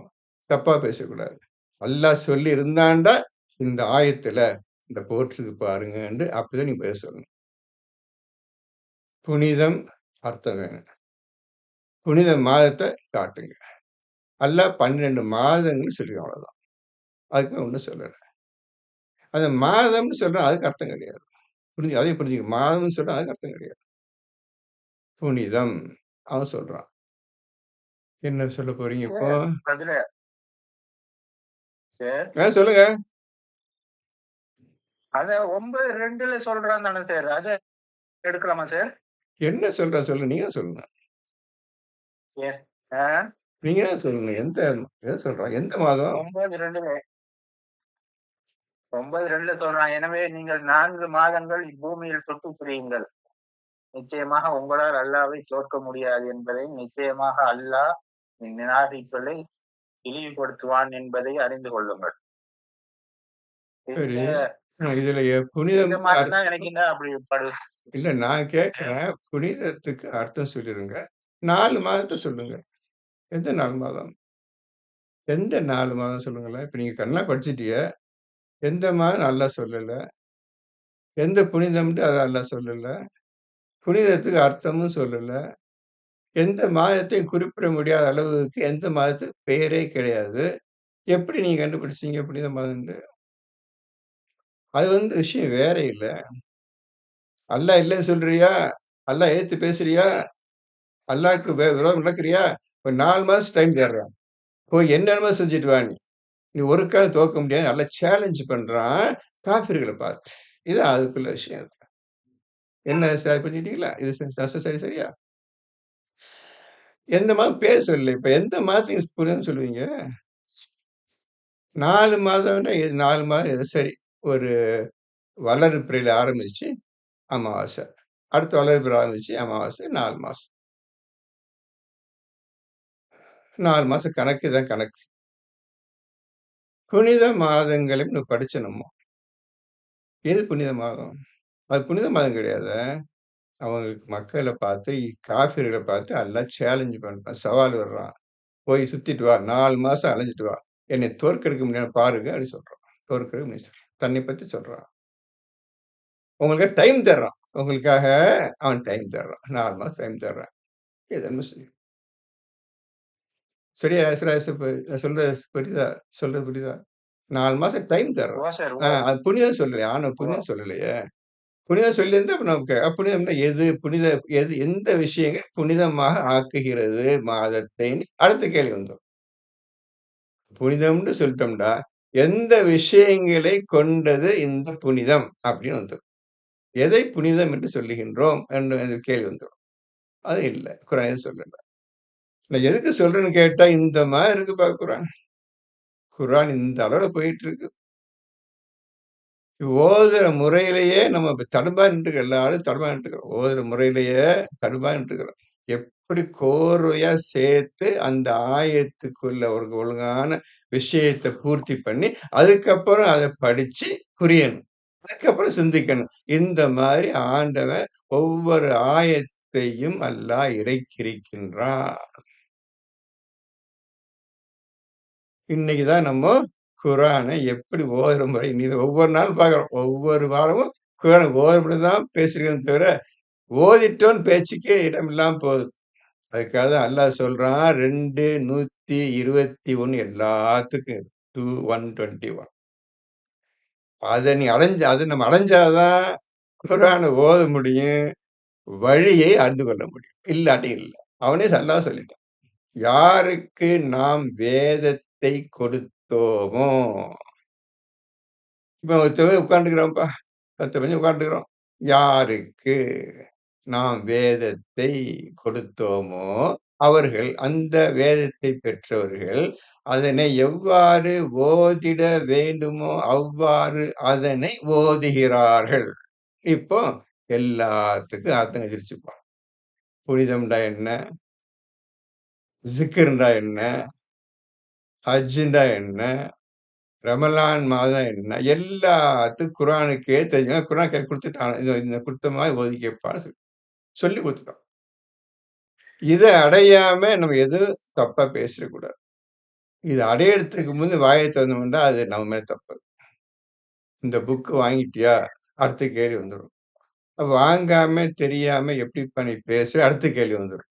தப்பா பேசக்கூடாது. அல்லாஹ் சொல்லி இருந்தான்டா இந்த ஆயத்துல இந்த போட்டிருக்கு பாருங்கன்னு அப்பதான் நீங்க பதில் சொல்லணும். புனிதம் அர்த்தம் வேணும். புனித மாதத்த காட்டுங்க. அல்லாஹ் 12 மாதங்கள் சொல்லிருக்கான் அவ்வளவுதான். அதுக்கு மேல ஒண்ணும் சொல்லல. அந்த மாதம்னு சொன்னா அதுக்கு அர்த்தம் கிடையாது. அதையும் புரிஞ்சுக்க. மாதம்னு சொன்னா அதுக்கு அர்த்தம் கிடையாது. புனிதம் அவன் சொல்றான். என்ன சொல்ல போறீங்க இப்போ? அதுல சார் சொல்லுங்க. அத 9:2 சொல்றான் தானே சார்? அத எடுக்கலாமா சார்? என்ன சொல்ற சொல்லு. நீங்க சொல்லுங்க. ஆ? நீங்க தான் சொல்லுங்க. எத சொல்றான்? எந்த மாதம்? 9:2 சொல்றான். எனவே நீங்கள் 4 மாதங்கள் இப்பூமியில் சொத்து புரியுங்கள். நிச்சயமாக உங்களால் அல்லாவை தோற்க முடியாது என்பதை நிச்சயமாக அல்லாஹ் நிராகரிப்புகளை இழிவுபடுத்துவான் என்பதை அறிந்து கொள்ளுங்கள். சரி. இந்த இதுல இந்த புனிதம் மாதம் தான் எனக்கு என்ன அப்படி படு இல்ல நான் கேட்கிறேன். புனிதத்துக்கு அர்த்தம் சொல்லிருங்க. 4 மாதத்த சொல்லுங்க. எந்த 4 மாதம்? எந்த 4 மாதம் சொல்லுங்களேன். இப்ப நீங்க கண்ணா படிச்சுட்டீங்க. எந்த மாதம் அல்லாஹ் சொல்லல. எந்த புனிதம்ன்ட்டு அத அல்லாஹ் சொல்லல. புனிதத்துக்கு அர்த்தமும் சொல்லல. எந்த மாதத்தையும் குறிப்பிட முடியாத அளவுக்கு எந்த மாதத்துக்கு பெயரே கிடையாது. எப்படி நீங்க கண்டுபிடிச்சீங்க புனித மாதம்ன்ட்டு? அது விஷயம் வேற இல்ல. அல்லாஹ் இல்லன்னு சொல்றியா? அல்லாஹ் எதிர்த்து பேசுறியா? அல்லாஹ்க்கு விரோதம் நடக்கிறியா? ஒரு 4 மாசம் டைம் தர்றேன். போய் என்னென்னமோ செஞ்சுட்டு வா நீ. நீ ஒரு காலும் தோக்க முடியாது. நல்லா சேலஞ்ச் பண்றான் காஃபிர்கள பார்த்து. இது அதுக்குள்ள விஷயம் அது. என்ன புரிஞ்சுக்கிட்டீங்களா? இது சரியா? எந்த மாதம் பேர் சொல்லல. இப்ப எந்த மாதத்தையும் புனிதம்னு சொல்லுவீங்க? 4 மாதம்னா 4 மாதம் சரி. ஒரு வளர்பிறையில ஆரம்பிச்சு அமாவாசை. அடுத்து வளர்பிறை ஆரம்பிச்சு அமாவாசை 4 மாசம். 4 மாசம் கணக்கு தான் கணக்கு. புனித மாதங்களையும் படிச்சோம் நம்ம. எது புனித மாதம்? அது புனித மாதம் கிடையாது. அவங்களுக்கு மக்கள பார்த்து காஃபிர்கள பார்த்து அல்லாஹ் சேலஞ்ச் பண்றான். சவால் விடுறான். போய் சுத்திட்டு வா. 4 மாசம் அலைஞ்சுட்டு வா. என்னை தோற்கடிக்க முடியாது பாருங்க அப்படின்னு சொல்றான். தோற்கடிக்க முடியும் சொல்றான். தன்னை பத்தி சொல்றான். உங்களுக்கு டைம் தர்றான். உங்களுக்காக அவன் டைம் தர்றான். 4 மாசம் டைம் தர்றான். ஏதோ செய்யும். சரியா? நான் சொல்றது புரியுதா? சொல்றது புரியுதா? 4 மாசம் டைம் தர்றான். ஓ சார் அது புனிதம் சொல்லலையே. ஆனா புனிதம் சொல்லலையே. புனிதம் சொல்லியிருந்தா அப்ப நமக்கு புனிதம்னா எது எந்த விஷயங்கள் புனிதமாக ஆக்குகிறது மாதத்தை? அடுத்த கேள்வி வந்துரும். புனிதம்னு சொல்லிட்டோம்டா, எந்த விஷயங்களை கொண்டது இந்த புனிதம் அப்படின்னு வந்துரும். எதை புனிதம் என்று சொல்லுகின்றோம் என்ற கேள்வி வந்துரும். அது இல்ல. குரான் எதுவும் சொல்லல. நான் எதுக்கு சொல்றேன்னு கேட்டா, இந்த மாதிரி இருக்கு குரான். குர்ஆன் இந்த அளவுல போயிட்டு இருக்கு. ஓதுற முறையிலேயே நம்ம இப்ப தடுமாறிட்டு எல்லாரும் தடுமாறிட்டு இருக்கிறோம். ஓதுற முறையிலேயே தடுமாறிட்டு இருக்கிறோம். எப்படி கோர்வையா சேர்த்து அந்த ஆயத்துக்குள்ள ஒரு ஒழுங்கான விஷயத்த பூர்த்தி பண்ணி, அதுக்கப்புறம் அத படிச்சு புரியணும். அதுக்கப்புறம் சிந்திக்கணும். இந்த மாதிரி ஆண்டவன் ஒவ்வொரு ஆயத்தையும் அல்லாஹ் இறைக்கிருக்கின்றான். இன்னைக்கு தான் நம்ம குரான எப்படி ஓதுற முறை இன்னைக்கு ஒவ்வொரு நாளும் பார்க்குறோம். ஒவ்வொரு வாரமும் குரான ஓதுற முறை தான் பேசுறோமே தவிர, ஓதிட்டோம்ன்னு பேச்சுக்கே இடமில்லாம போகுது. அதுக்காக தான் அல்லாஹ் சொல்றான் 2 121 எல்லாத்துக்கும் 2 121. அத நம்ம அடைஞ்சா தான் குரான ஓத முடியும். வழியை அறிந்து கொள்ள முடியும். இல்லாட்டி இல்ல. அவனே அல்லாஹ் சொல்லிட்டான். யாருக்கு நாம் வேதத்தை கொடுத்தோமோ இப்ப ஒருத்தன் உட்கார்ந்துக்கிறோம்ப்பா. 10 பேரும் உட்கார்ந்துக்கிறோம். யாருக்கு நாம் வேதத்தை கொடுத்தோமோ, அவர்கள் அந்த வேதத்தை பெற்றவர்கள், அதனை எவ்வாறு ஓதிட வேண்டுமோ, அவ்வாறு அதனை ஓதுகிறார்கள். இப்போ எல்லாத்துக்கும் அர்த்தம் கிடைச்சிருச்சுப்பா. புனிதம்டா என்ன? ஜிக்ர்ன்றா என்ன? ஹஜ்ஜுன்றா என்ன? ரமலான் மாதம் என்ன? எல்லாத்துக்கும் குர்ஆனுக்கே தெரியும். குர்ஆன் கையில குடுத்துட்டான். இந்த குடுத்த மாரி ஓதிக்கப்பான்னு சொல்லி குடுத்துட்டான். இத அடையாம நம்ம எதுவும் தப்பா பேசிறக்கூடாது. இத அடையறதுக்கு முந்தி வாய தொறந்தோம்னா, அது நம்ம மேல தப்பு. இந்த புக் வாங்கிட்டியா? அடுத்த கேள்வி வந்துரும். வாங்காம, தெரியாம எப்படிப்பா நீ பேசுற? அடுத்த கேள்வி வந்துரும்.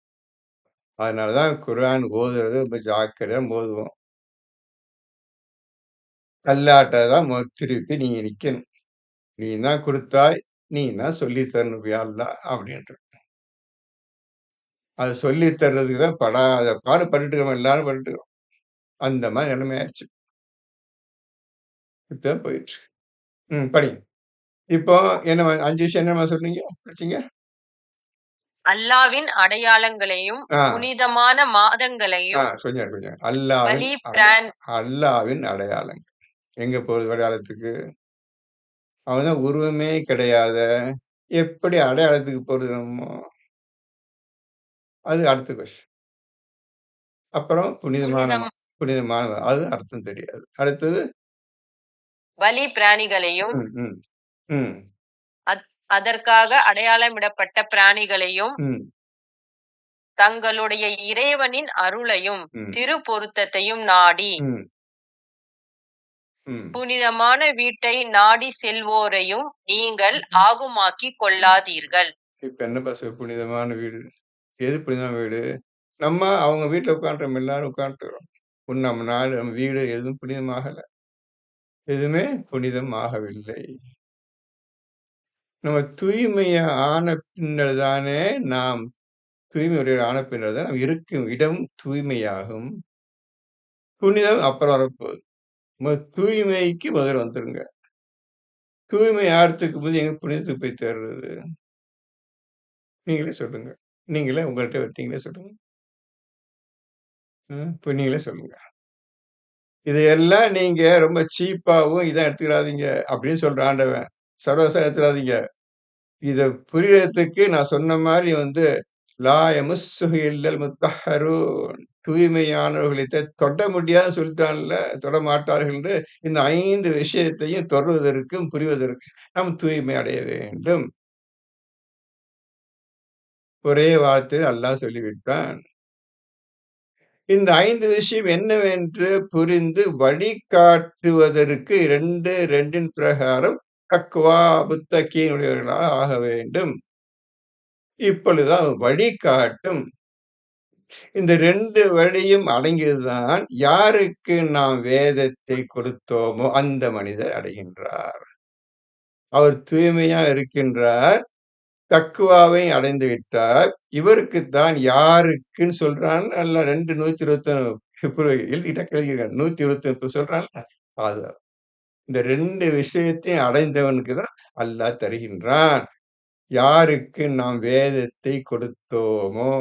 அதனால தான் குர்ஆன் ஓதுறது ரொம்ப ஜாக்கிரதையா ஓதுவோம். அல்லாட்ட தான் திருப்பி நீங்க நிக்கணும். "நீ தான் குடுத்தாய், நீ தான் சொல்லி தரணும் யா அல்லாஹ்" அப்படின்ட்டு. அத சொல்லி தர்றதுக்கு தான் படாத பாடு பட்டுட்டு இருக்கோம். எல்லாரும் பட்டுட்டு இருக்கோம். அந்த மாரி நிலைமை ஆயிடுச்சு. இப்படிதான் போயிட்டு இருக்கு. படிங்க. இப்போ என்னம்மா 5 விஷயம் என்னம்மா சொன்னீங்க? படிச்சீங்க? அல்லாவின் அடையாளங்களையும் ஆ, புனிதமான மாதங்களையும் சொன்னாரு, சொன்னாரு. பலி பிரான் அல்லாவின் அடையாளங்கள். எங்க போகுது அடையாளத்துக்கு? அவன் தான் உருவமே கிடையாத. எப்படி அடையாளத்துக்கு போறது நம்ம? அது அடுத்த கொஸ்டின். அப்புறம் புனிதம் புனிதமான அது அர்த்தம் தெரியாது. அடுத்தது பலி பிராணிகளையும் ம், ம், ம், அத்- அதற்காக அடையாளமிடப்பட்ட பிராணிகளையும் ம், தங்களுடைய இறைவனின் அருளையும் ம், திரு பொருத்தத்தையும் நாடி ம், ம். புனிதமான வீட்டை நாடி செல்வோரையும் நீங்கள் ஆகுமாக்கிக் கொள்ளாதீர்கள். இப்ப என்ன புனிதமான வீடு? எது புனிதமான வீடு? நம்ம அவங்க வீட்ல உட்காந்துட்டோம். எல்லாரும் உட்காந்துட்டோம். நம்ம நாடு, நம்ம வீடு எதுவும் புனிதமாகல. எதுவுமே புனிதம் ஆகவில்லை. நம்ம தூய்மையா ஆன பின்னர் தானே நாம் தூய்மை உடையவர் ஆன பின்னர் தான் நாம் இருக்கும் இடம் தூய்மையாகும். புனிதம் அப்புறம் வரப்போகுது. தூய்மைக்கு முதல்ல வந்துருங்க. தூய்மை ஆறதுக்கு போது எங்க புனிதத்துக்கு போய் தேடுறது? நீங்களே சொல்லுங்க. நீங்களே உங்கள்ட்ட நீங்களே சொல்லுங்க. இப்ப நீங்களே சொல்லுங்க. இதையெல்லாம் நீங்க ரொம்ப சீப்பாவும் இத எடுத்துக்கிறாதீங்க அப்படின்னு சொல்ற ஆண்டவன். சர்வசா எடுத்துறாதீங்க. இத புரியறதுக்கு நான் சொன்ன மாரி லா யமஸ்ஸுஹு இல்லல் முத்தஹ்ஹரூன் தூய்மையானவர்களை தொட முடியாதுன்னு சொல்லிட்டான்ல, தொடமாட்டார்கள் என்று இந்த 5 விஷயத்தையும் தொடர்வதற்கும், புரிவதற்கும் நாம் தூய்மை அடைய வேண்டும். ஒரே வார்த்தையில் அல்லாஹ் சொல்லிவிட்டான். இந்த 5 விஷயம் என்னவென்று புரிந்து வழிகாட்டுவதற்கு 2:2 பிரகாரம் தக்வா முத்தகீன் உடையவர்களாக ஆக வேண்டும். இப்பொழுதுதான் வழிகாட்டும். இந்த 2 வழியும் அடங்கியதுதான் யாருக்கு நாம் வேதத்தை கொடுத்தோமோ அந்த மனிதர் அடைகின்றார். அவர் தூய்மையா இருக்கின்றார். தக்வாவை அடைந்து விட்டார். இவருக்குத்தான் யாருக்குன்னு சொல்றான் அல்ல 2 121 எழுதியிருக்கான். 121 சொல்றான்ல. அது இந்த 2 விஷயத்தையும் அடைந்தவனுக்கு தான் அல்லாஹ் தருகின்றான். யாருக்கு நாம் வேதத்தை கொடுத்தோமோ!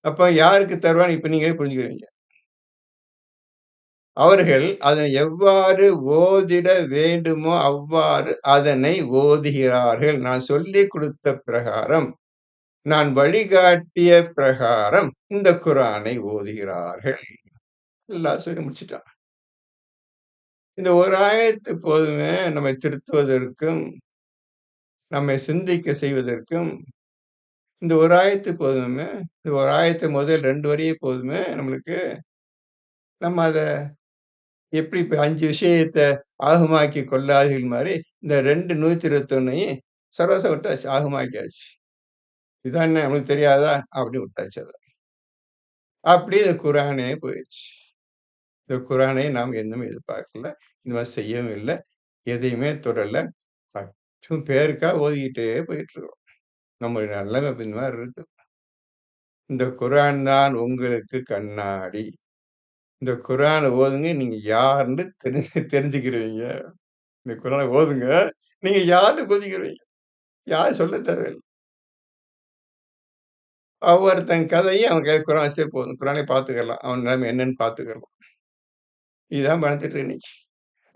அப்ப யாருக்கு தருவான்னு இப்ப நீங்களே புரிஞ்சுக்குவீங்க. அவர்கள் அதனை எவ்வாறு ஓதிட வேண்டுமோ அவ்வாறு அதனை ஓதுகிறார்கள். நான் சொல்லிக் கொடுத்த பிரகாரம், நான் வழிகாட்டிய பிரகாரம் இந்த குர்ஆனை ஓதுகிறார்கள். அல்லாஹ் சொல்லி முடிச்சுட்டான். இந்த ஒரு ஆயத்து போதுமே நம்மை திருத்துவதற்கும், நம்மை சிந்திக்க செய்வதற்கும். இந்த ஒரு ஆயத்து போதுமே. இந்த ஒரு ஆயத்து முதல் 2 வரியே போதுமே நம்மளுக்கு. நம்ம அத எப்படி இப்ப 5 விஷயத்த ஆகமாக்கி கொள்ளாதீர்கள் மாரி, இந்த 2 121யும் சர்வச விட்டாச்சு. ஆகமாக்கியாச்சு. இதான் என்ன நம்மளுக்கு தெரியாதா? அப்படி விட்டாச்சு அத. அப்படியே இந்த குர்ஆனே போயிருச்சு. இந்த குர்ஆனை நாம் இன்னும் எதிர்பார்க்கல. இந்த மாரி செய்யவும் இல்ல. எதையுமே தொடல. சும்மா பேருக்கா ஓதிக்கிட்டே போயிட்டு இருக்கிறோம். நம்முடைய நிலைமை இப்ப இந்த மாரி இருக்கு. இந்த குர்ஆன் தான் உங்களுக்கு கண்ணாடி. இந்த குர்ஆன ஓதுங்க. நீங்க யாருன்னு தெரிஞ்சுக்கிருவீங்க. இந்த குர்ஆன ஓதுங்க. நீங்க யாருன்னு புரிஞ்சுக்கிருவீங்க. யாரும் சொல்லத் தேவையில்ல. ஒவ்வொருத்தன் கதையும் அவன் கையில குர்ஆன் வச்சா போதும். குர்ஆனே பார்த்துக்கலாம். அவன் நிலைமை என்னன்னு பார்த்துக்கலாம். இதுதான் நடந்துட்டு இருக்கு இன்னைக்கு.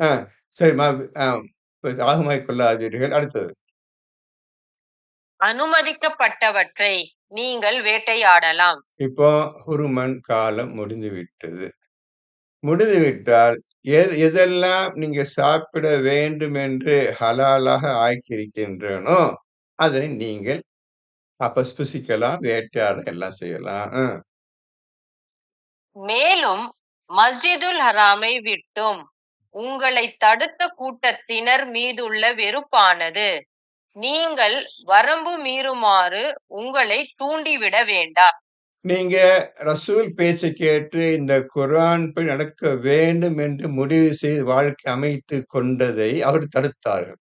ஆ சரி ஆகமாக்கிக் கொள்ளாதீர்கள். அடுத்தது. அனுமதிக்கப்பட்டவற்றை நீங்கள் வேட்டையாடலாம். இப்போ ஹுருமன் காலம் முடிந்துவிட்டது. முடிந்துவிட்டால் எதெல்லாம் நீங்க சாப்பிட வேண்டும் என்று ஹலாலாக ஆக்கியிருக்கின்றனோ, அதனை நீங்கள் அப்ப ஸ்புசிக்கலாம், வேட்டையாட எல்லாம் செய்யலாம். மேலும் மஸ்ஜிதுல் ஹராமை விட்டும் உங்களை தடுத்த கூட்டத்தினர் மீதுள்ள வெறுப்பானது நீங்கள் வரம்பு மீறுமாறு உங்களை தூண்டிவிட வேண்டாம். நீங்க ரசூல் பேச்சை கேட்டு இந்த குர்ஆன் படி நடக்க வேண்டும் என்று முடிவு செய்து வாழ்க்கை அமைத்துக் கொண்டதை அவர் தடுத்தார்கள்.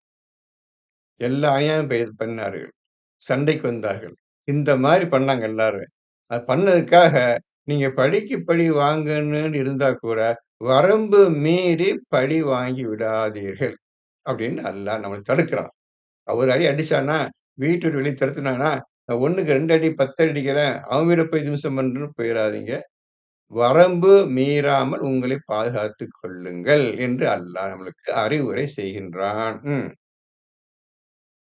எல்லா அநியாயம் பண்ணார்கள். சண்டைக்கு வந்தார்கள். இந்த மாரி பண்ணாங்க எல்லாரும். அது பண்ணதுக்காக நீங்க பழிக்கு பழி வாங்கணும்னு இருந்தா கூட, வரம்பு மீறி பழி வாங்கி விடாதீர்கள். அப்படின்னு அல்லாஹ் நம்மள தடுக்கிறான். ஒரு அடி அடிச்சான்னா, வீட்ட விட்டு வெளிய துரத்துனான்னா, நான் 1க்கு 2 அடி 10 அடி அடிக்கிறேன். அவன் வீட போய் தும்சம் பண்றேன்னு போயிறாதீங்க. வரம்பு மீறாமல் உங்களை பாதுகாத்துக் கொள்ளுங்கள் என்று அல்லாஹ் நம்மளுக்கு அறிவுரை செய்கின்றான்.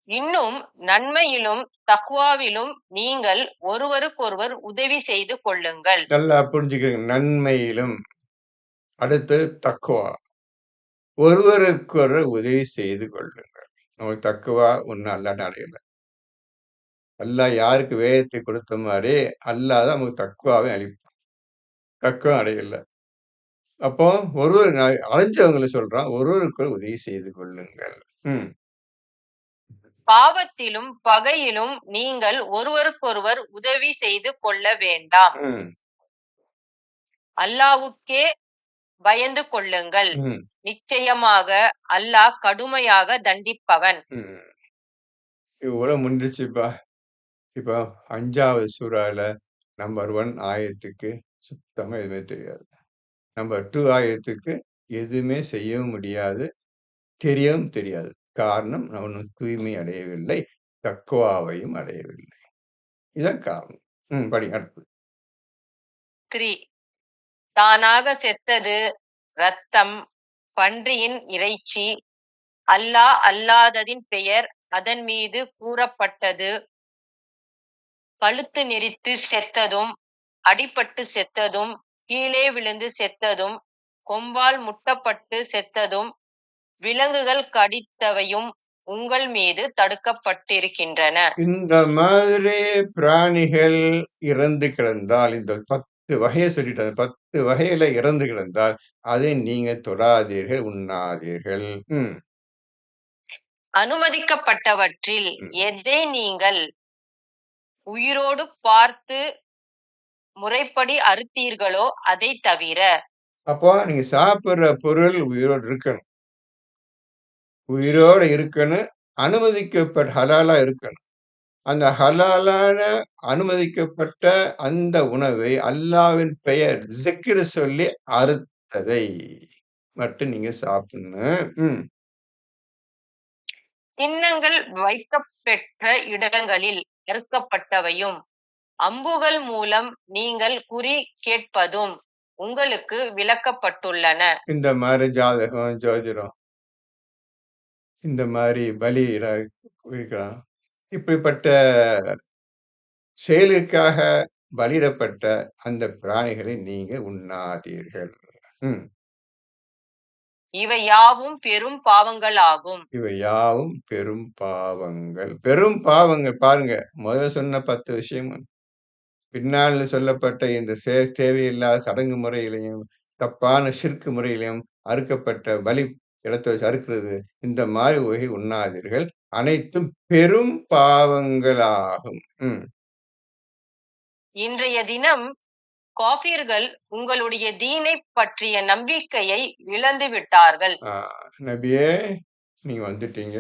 இன்னும் நன்மையிலும் தக்வாவிலும் நீங்கள் ஒருவருக்கொருவர் உதவி செய்து கொள்ளுங்கள். நல்லா புரிஞ்சுக்கங்க. நன்மையிலும், அடுத்து தக்வா. ஒருவருக்கொருவர் உதவி செய்து கொள்ளுங்கள். நமக்கு தக்வா ஒண்ணும் அல்லாஹ் அடையல. அல்லாஹ் யாருக்கு வேதத்தை கொடுத்த மாரி, அல்லாஹ் தான் நமக்கு தக்வாவை அளிப்பான். தக்வா அடையல. அப்போ ஒருவர் அடைஞ்சவங்கள சொல்றான். ஒருவருக்கொருவர் உதவி செய்து கொள்ளுங்கள். பாவத்திலும் பகையிலும் நீங்கள் ஒருவருக்கொருவர் உதவி செய்து கொள்ள வேண்டாம். அல்லாஹ்வுக்கே பயந்து கொள்ளுங்கள். நிச்சயமாக அல்லாஹ் கடுமையாக தண்டிப்பவன். இவ்வளவு முடிஞ்சிருச்சுப்பா. இப்ப 5வது சூறால நம்பர் 1 ஆயத்துக்கு சுத்தமா எதுவுமே தெரியாது. நம்பர் 2 ஆயத்துக்கு எதுவுமே செய்யவும் முடியாது. தெரியவும் தெரியாது. காரணம் அவன் தூய்மை அடையவில்லை. தக்வாவையும் அடையவில்லை. இதான் காரணம். படிங்க அடுத்து. 3 தானாக செத்தது இரத்தம், பன்றியின் இறைச்சி, அல்லாஹ் அல்லாததின் பெயர் அதன் மீது கூறப்பட்டது, கழுத்து நெரித்து செத்ததும், அடிபட்டு செத்ததும், கீழே விழுந்து செத்ததும், கொம்பால் முட்டப்பட்டு செத்ததும், விலங்குகள் கடித்தவையும் உங்கள் மீது தடுக்கப்பட்டிருக்கின்றன. இந்த மாதிரி பிராணிகள் இறந்து கிடந்தால், இந்த 10 வகையை சொல்லிட்டாங்க. 10 வகையில இறந்து கிடந்தால், அதை நீங்க தொடாதீர்கள், உண்ணாதீர்கள். அனுமதிக்கப்பட்டவற்றில் எதை நீங்கள் உயிரோடு பார்த்து முறைப்படி அறுத்தீர்களோ அதை தவிர. அப்போ நீங்க சாப்பிடுற பொருள் உயிரோடு இருக்கணும். உயிரோட இருக்கணும். அனுமதிக்கப்பட்ட ஹலாலா இருக்கணும். அந்த ஹலாலான அனுமதிக்கப்பட்ட அந்த உணவை அல்லாஹ்வின் பெயர் ஸிக்ர் சொல்லி அறுத்ததை மட்டும் நீங்க சாப்பிடணும். சின்னங்கள் வைக்கப்பெற்ற இடங்களில் அறுக்கப்பட்டவையும், அம்புகள் மூலம் நீங்கள் குறி கேட்பதும், உங்களுக்கு விளக்கப்பட்டுள்ளன. இந்த மாதிரி ஜாதகம், ஜோதிடம், இந்த மாதிரி பலி இருக்கலாம். இப்படிப்பட்ட செயலுக்காக பலியிடப்பட்ட அந்த பிராணிகளை நீங்க உண்ணாதீர்கள். இவை யாவும் பெரும் பாவங்களாகும். இவை யாவும் பெரும் பாவங்கள். பெரும் பாவங்கள் பாருங்க. முதல்ல சொன்ன 10 விஷயம் பின்னால் சொல்லப்பட்ட இந்த தேவையில்லாத சடங்கு முறையிலையும் தப்பான ஷிர்க் முறையிலையும் அறுக்கப்பட்ட பலி இடத்தை வச்சு அறுக்கிறது, இந்த மாதிரி வகை உண்ணாதீர்கள். அனைத்தும் பெரும் பாவங்களாகும். இன்றைய தினம் காஃபிர்கள் உங்களுடைய தீனை பற்றிய நம்பிக்கையை இழந்து விட்டார்கள். நபியே, நீங்க வந்துட்டீங்க,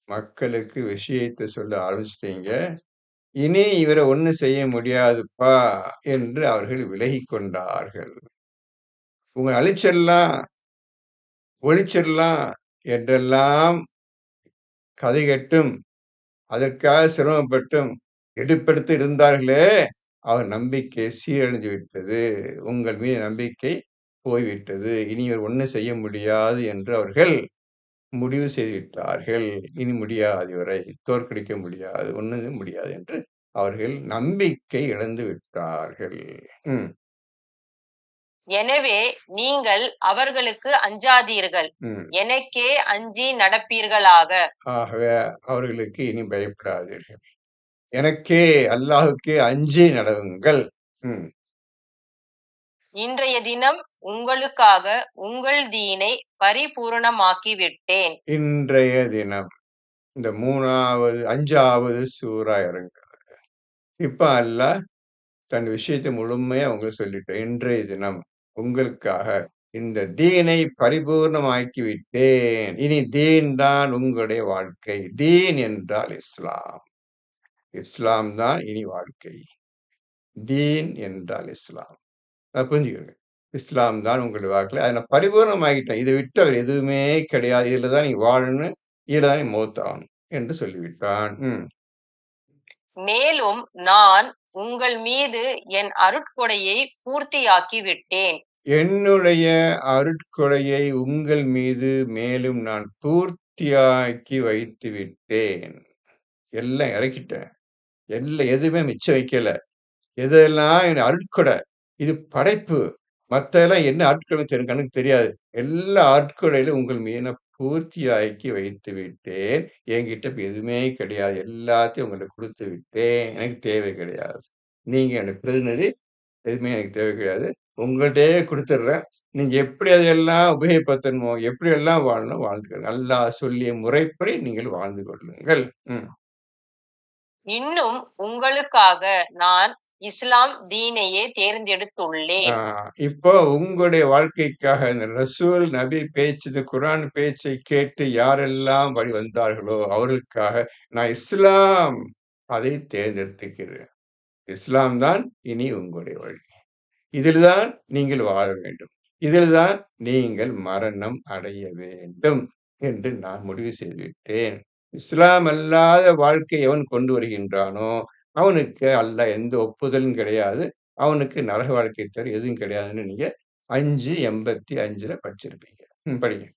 மக்களுக்கு விஷயத்தை சொல்ல ஆரம்பிச்சிட்டீங்க, இனி இவரை ஒண்ணு செய்ய முடியாதுப்பா என்று அவர்கள் விலகி கொண்டார்கள். உங்க அழிச்சிடலாம், ஒழிச்சிடலாம் என்றெல்லாம் கதை கட்டும், அதற்காக சிரமப்பட்டும் எடுப்படுத்தி இருந்தார்களே, அவர் நம்பிக்கை சீரழிந்து விட்டது. உங்கள் மீது நம்பிக்கை போய்விட்டது. இனி இவர் ஒண்ணு செய்ய முடியாது என்று அவர்கள் முடிவு செய்து விட்டார்கள். இனி முடியாது, இவரை தோற்கடிக்க முடியாது, ஒண்ணும் முடியாது என்று அவர்கள் நம்பிக்கை இழந்து விட்டார்கள். எனவே நீங்கள் அவர்களுக்கு அஞ்சாதீர்கள், எனக்கே அஞ்சி நடப்பீர்களாக. ஆகவே அவர்களுக்கு இனி பயப்படாதீர்கள், எனக்கே அல்லாஹுக்கே அஞ்சி நடவுங்கள். இன்றைய தினம் உங்களுக்காக உங்கள் தீனை பரிபூரணமாக்கி விட்டேன். இன்றைய தினம் இந்த 5வது சூரா இறங்குறது. இப்ப அல்லாஹ் தன் விஷயத்தை முழுமையா அவங்க சொல்லிட்டேன். இன்றைய தினம் உங்களுக்காக இந்த தீனை பரிபூர்ணமாக்கி விட்டேன். இனி தீன் தான் உங்களுடைய வாழ்க்கை. தீன் என்றால் இஸ்லாம். இஸ்லாம் தான் இனி வாழ்க்கை. தீன் என்றால் இஸ்லாம். புரிஞ்சுக்கிறேன். இஸ்லாம் தான் உங்களுடைய வாழ்க்கை. அதை நான் பரிபூர்ணமாகிட்டேன். இதை விட்டு அவர் எதுவுமே கிடையாது. இதுல தான் நீ வாழணும், இதுல தான் நீ மௌத்தாகணும் என்று சொல்லிவிட்டான். மேலும் நான் உங்கள் மீது என் அருட்கொடையை பூர்த்தியாக்கி விட்டேன். என்னுடைய அருட்கொடையை உங்கள் மீது மேலும் நான் பூர்த்தியாக்கி வைத்து விட்டேன். எல்லாம் இறக்கிட்டேன். எதுவுமே மிச்சம் வைக்கல. எதெல்லாம் என் அருட்கொடை, இது படைப்பு. மத்தெல்லாம் என்ன அருட்கொடை கண்ணுக்கு தெரியாது. எல்லா அருட்கொடையிலும் உங்கள் மீது நான் பூர்த்தியாக்கி வைத்து விட்டேன். என்கிட்ட இப்ப எதுவுமே கிடையாது. எல்லாத்தையும் உங்களுக்கு கொடுத்து விட்டேன். எனக்கு தேவை கிடையாது. நீங்க எனக்கு பிரதிநிதி, எதுவுமே எனக்கு தேவை கிடையாது. உங்கள்கிட்டயே கொடுத்துடுறேன். நீங்க எப்படி அதையெல்லாம் உபயோகப்படுத்தணுமோ, எப்படி எல்லாம் வாழணும் வாழ்ந்துக்கணும். அல்லாஹ் சொல்லிய முறைப்படி நீங்கள் வாழ்ந்து கொள்ளுங்கள். இன்னும் உங்களுக்காக நான் இஸ்லாம் தீனையே தேர்ந்தெடுத்துள்ளேன். இப்போ உங்களுடைய வாழ்க்கைக்காக இந்த ரசூல் நபி பேச்சு, குர்ஆன் பேச்சை கேட்டு யாரெல்லாம் வழி வந்தார்களோ அவர்களுக்காக நான் இஸ்லாம் அதை தேர்ந்தெடுத்துக்கிறேன். இஸ்லாம் தான் இனி உங்களுடைய வழி. இதில்தான் நீங்கள் வாழ வேண்டும். இதில்தான் நீங்கள் மரணம் அடைய வேண்டும் என்று நான் முடிவு செய்துவிட்டேன். இஸ்லாம் அல்லாத வாழ்க்கை எவன் கொண்டு வருகின்றானோ அவனுக்கு அல்லாஹ் எந்த ஒப்புதலும் கிடையாது. அவனுக்கு நரக வாழ்க்கை தவிர எதுவும் கிடையாதுன்னு நீங்க 5:85 படிச்சிருப்பீங்க. படிங்க.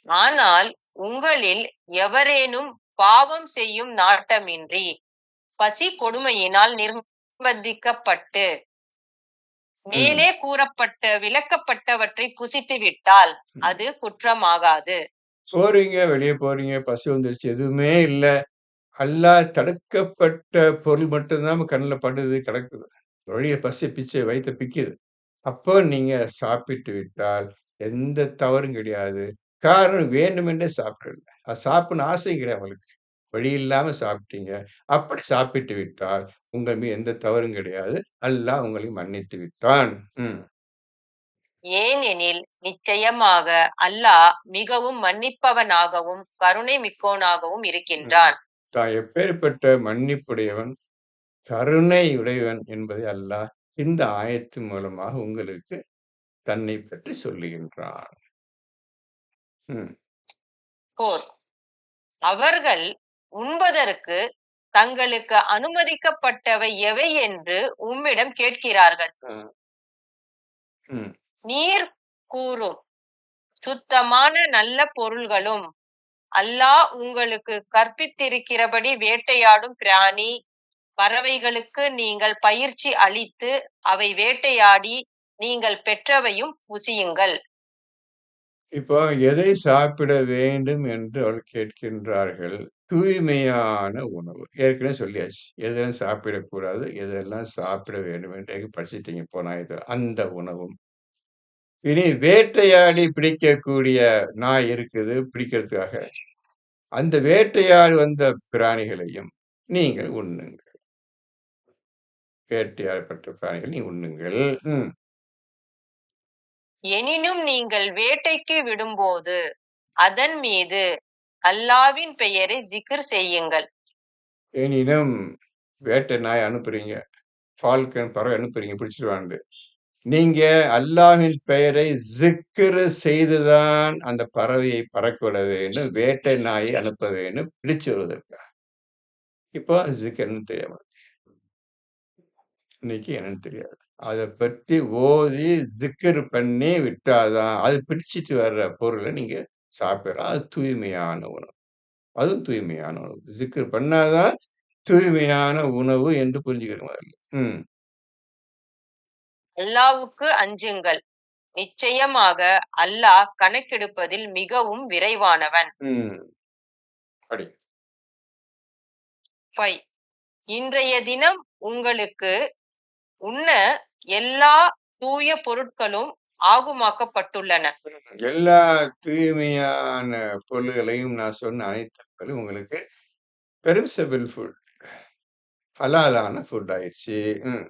ஆனால் உங்களில் எவரேனும் பாவம் செய்யும் நாட்டமின்றி பசி கொடுமையினால் நிர்பந்திக்கப்பட்டு மேலே கூறப்பட்ட விளக்கப்பட்டவற்றை புசித்து விட்டால் அது குற்றமாகாது. போறீங்க, வெளியே போறீங்க, பசி வந்துருச்சு, எதுவுமே இல்ல. அல்லாஹ் தடுக்கப்பட்ட பொருள் மட்டும்தான் கண்ணுல படுது, கிடக்குது. வழிய பசி பிச்சை வயித்தை பிக்குது. அப்போ நீங்க சாப்பிட்டு விட்டால் எந்த தவறும் கிடையாது. காரணம் வேண்டுமென்றே சாப்பிடல. அது சாப்பிடணும் ஆசையும் கிடையாது உங்களுக்கு. வழி இல்லாம சாப்பிட்டீங்க. அப்படி சாப்பிட்டு விட்டால் உங்கள் மீது எந்த தவறும் கிடையாது. அல்லாஹ் உங்களை மன்னித்து விட்டான். ஏனெனில் நிச்சயமாக அல்லாஹ் மிகவும் மன்னிப்பவனாகவும் கருணை மிக்கவனாகவும் இருக்கின்றான். தான் எப்பேற்பட்ட மன்னிப்புடையவன், கருணை உடையவன் என்பதை அல்லாஹ் இந்த ஆயத்தின் மூலமாக உங்களுக்கு தன்னை பற்றி சொல்லுகின்றான். அவர்கள் உண்பதற்கு தங்களுக்கு அனுமதிக்கப்பட்டவை எவை என்று உம்மிடம் கேட்கிறார்கள். ம். நீர் கூறும் சுத்தமான நல்ல பொருள்களும் அல்லாஹ் உங்களுக்கு கற்பித்திருக்கிறபடி வேட்டையாடும் பிராணி பறவைகளுக்கு நீங்கள் பயிற்சி அளித்து அவை வேட்டையாடி நீங்கள் பெற்றவையும் புசியுங்கள். இப்போ எதை சாப்பிட வேண்டும் என்று அவர்கள் கேட்கின்றார்கள்? தூய்மையான உணவு. ஏற்கனவே சொல்லியாச்சு. எதெல்லாம் சாப்பிடக்கூடாது, எதெல்லாம் சாப்பிட வேண்டும் என்று படிச்சுட்டீங்க போன ஆயத்துல. அந்த உணவும். இனி வேட்டையாடி பிடிக்கக்கூடிய நாய் இருக்குது பிடிக்கிறதுக்காக. அந்த வேட்டையாடி வந்த பிராணிகளையும் நீங்கள் உண்ணுங்கள். வேட்டையாடப்பட்ட பிராணிகளை நீ உண்ணுங்கள். ம். எனினும் நீங்கள் வேட்டைக்கு விடும்போது அதன் மீது அல்லாவின் பெயரை ஜிக்ர் செய்யுங்கள். எனினும் வேட்டை நாய் அனுப்புறீங்க. ஃபால்கன் பறவை அனுப்புறீங்க பிடிச்சிருவான்ட்டு. நீங்க அல்லாஹ்வின் பெயரை ஸிக்ர் செய்துதான் அந்த பறவையை பறக்க விட வேண்டும். வேட்டை நாயை அனுப்ப வேண்டும் பிடிச்சு வருவதற்காக. இப்போ ஸிக்ர்ன்னு தெரியாம இன்னைக்கு என்னன்னு தெரியாது. அத பத்தி ஓதி ஸிக்ர் பண்ணி விட்டாதான், அது பிடிச்சிட்டு வர்ற பொருள நீங்க சாப்பிடலாம். அது தூய்மையான உணவு. அதுவும் தூய்மையான உணவு. ஸிக்ர் பண்ணாதான் தூய்மையான உணவு என்று புரிஞ்சுக்கணும் முதல்ல. ம். அல்லாவுக்கு அஞ்சுங்கள். நிச்சயமாக அல்லாஹ் கணக்கெடுப்பதில் மிகவும் விரைவானவன். ம். படி. 5. இன்றைய தினம் உங்களுக்கு உண்ண எல்லா தூய பொருட்களும் ஆகுமாக்கப்பட்டுள்ளன. எல்லா தூய்மையான பொருள்களையும் நான் சொன்ன அனைத்து பொருளும் உங்களுக்கு பெர்மிசபிள் ஃபுட். ஹலாலான ஃபுட் ஆயிடுச்சு. ம்.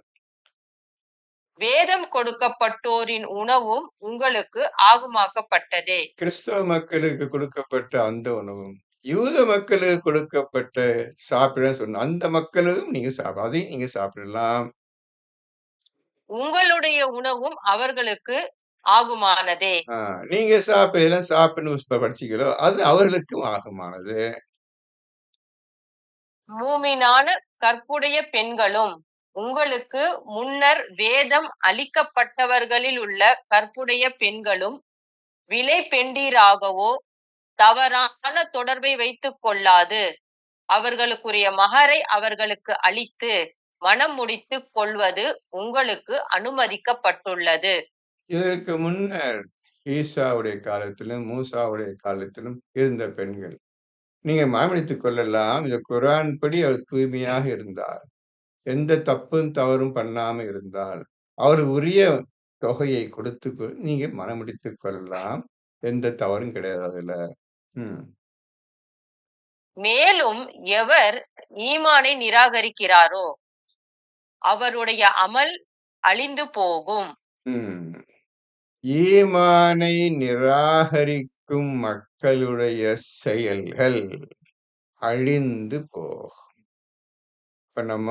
வேதம் கொடுக்கப்பட்டோரின் உணவும் உங்களுக்கு ஆகுமாக்கப்பட்டதே. கிறிஸ்தவ மக்களுக்கு கொடுக்கப்பட்ட அந்த உணவும், யூத மக்களுக்கு கொடுக்கப்பட்ட சாப்பிட சொன்ன அந்த மக்களும் நீங்க அதையும் நீங்க சாப்பிடலாம். உங்களுடைய உணவும் அவர்களுக்கு ஆகுமானதே. நீங்க இதெல்லாம் சாப்பிடணும் படிச்சீங்களோ அது அவர்களுக்கும் ஆகுமானது. மூமினான கற்புடைய பெண்களும் உங்களுக்கு முன்னர் வேதம் அளிக்கப்பட்டவர்களில் உள்ள கற்புடைய பெண்களும் விலை பெண்டீராகவோ தவறான தொடர்பை வைத்துக் கொள்ளாது அவர்களுக்குரிய மகரை அவர்களுக்கு அளித்து மனம் முடித்துக் கொள்வது உங்களுக்கு அனுமதிக்கப்பட்டுள்ளது. இதற்கு முன்னர் ஈசாவுடைய காலத்திலும் மூசாவுடைய காலத்திலும் இருந்த பெண்கள் நீங்க மனமுடித்துக் கொள்ளலாம். இந்த குர்ஆன் படி அவர் தூய்மையாக இருந்தார். எந்த தப்பும் தவறும் பண்ணாம இருந்தால், அவருக்கு உரிய தொகையை கொடுத்து நீங்க மனமுடித்துக் கொள்ளலாம். எந்த தவறும் கிடையாது அதுல. ம். மேலும் எவர் ஈமானை நிராகரிக்கிறாரோ அவருடைய அமல் அழிந்து போகும். ஈமானை நிராகரிக்கும் மக்களுடைய செயல்கள் அழிந்து போகும். இப்ப நம்ம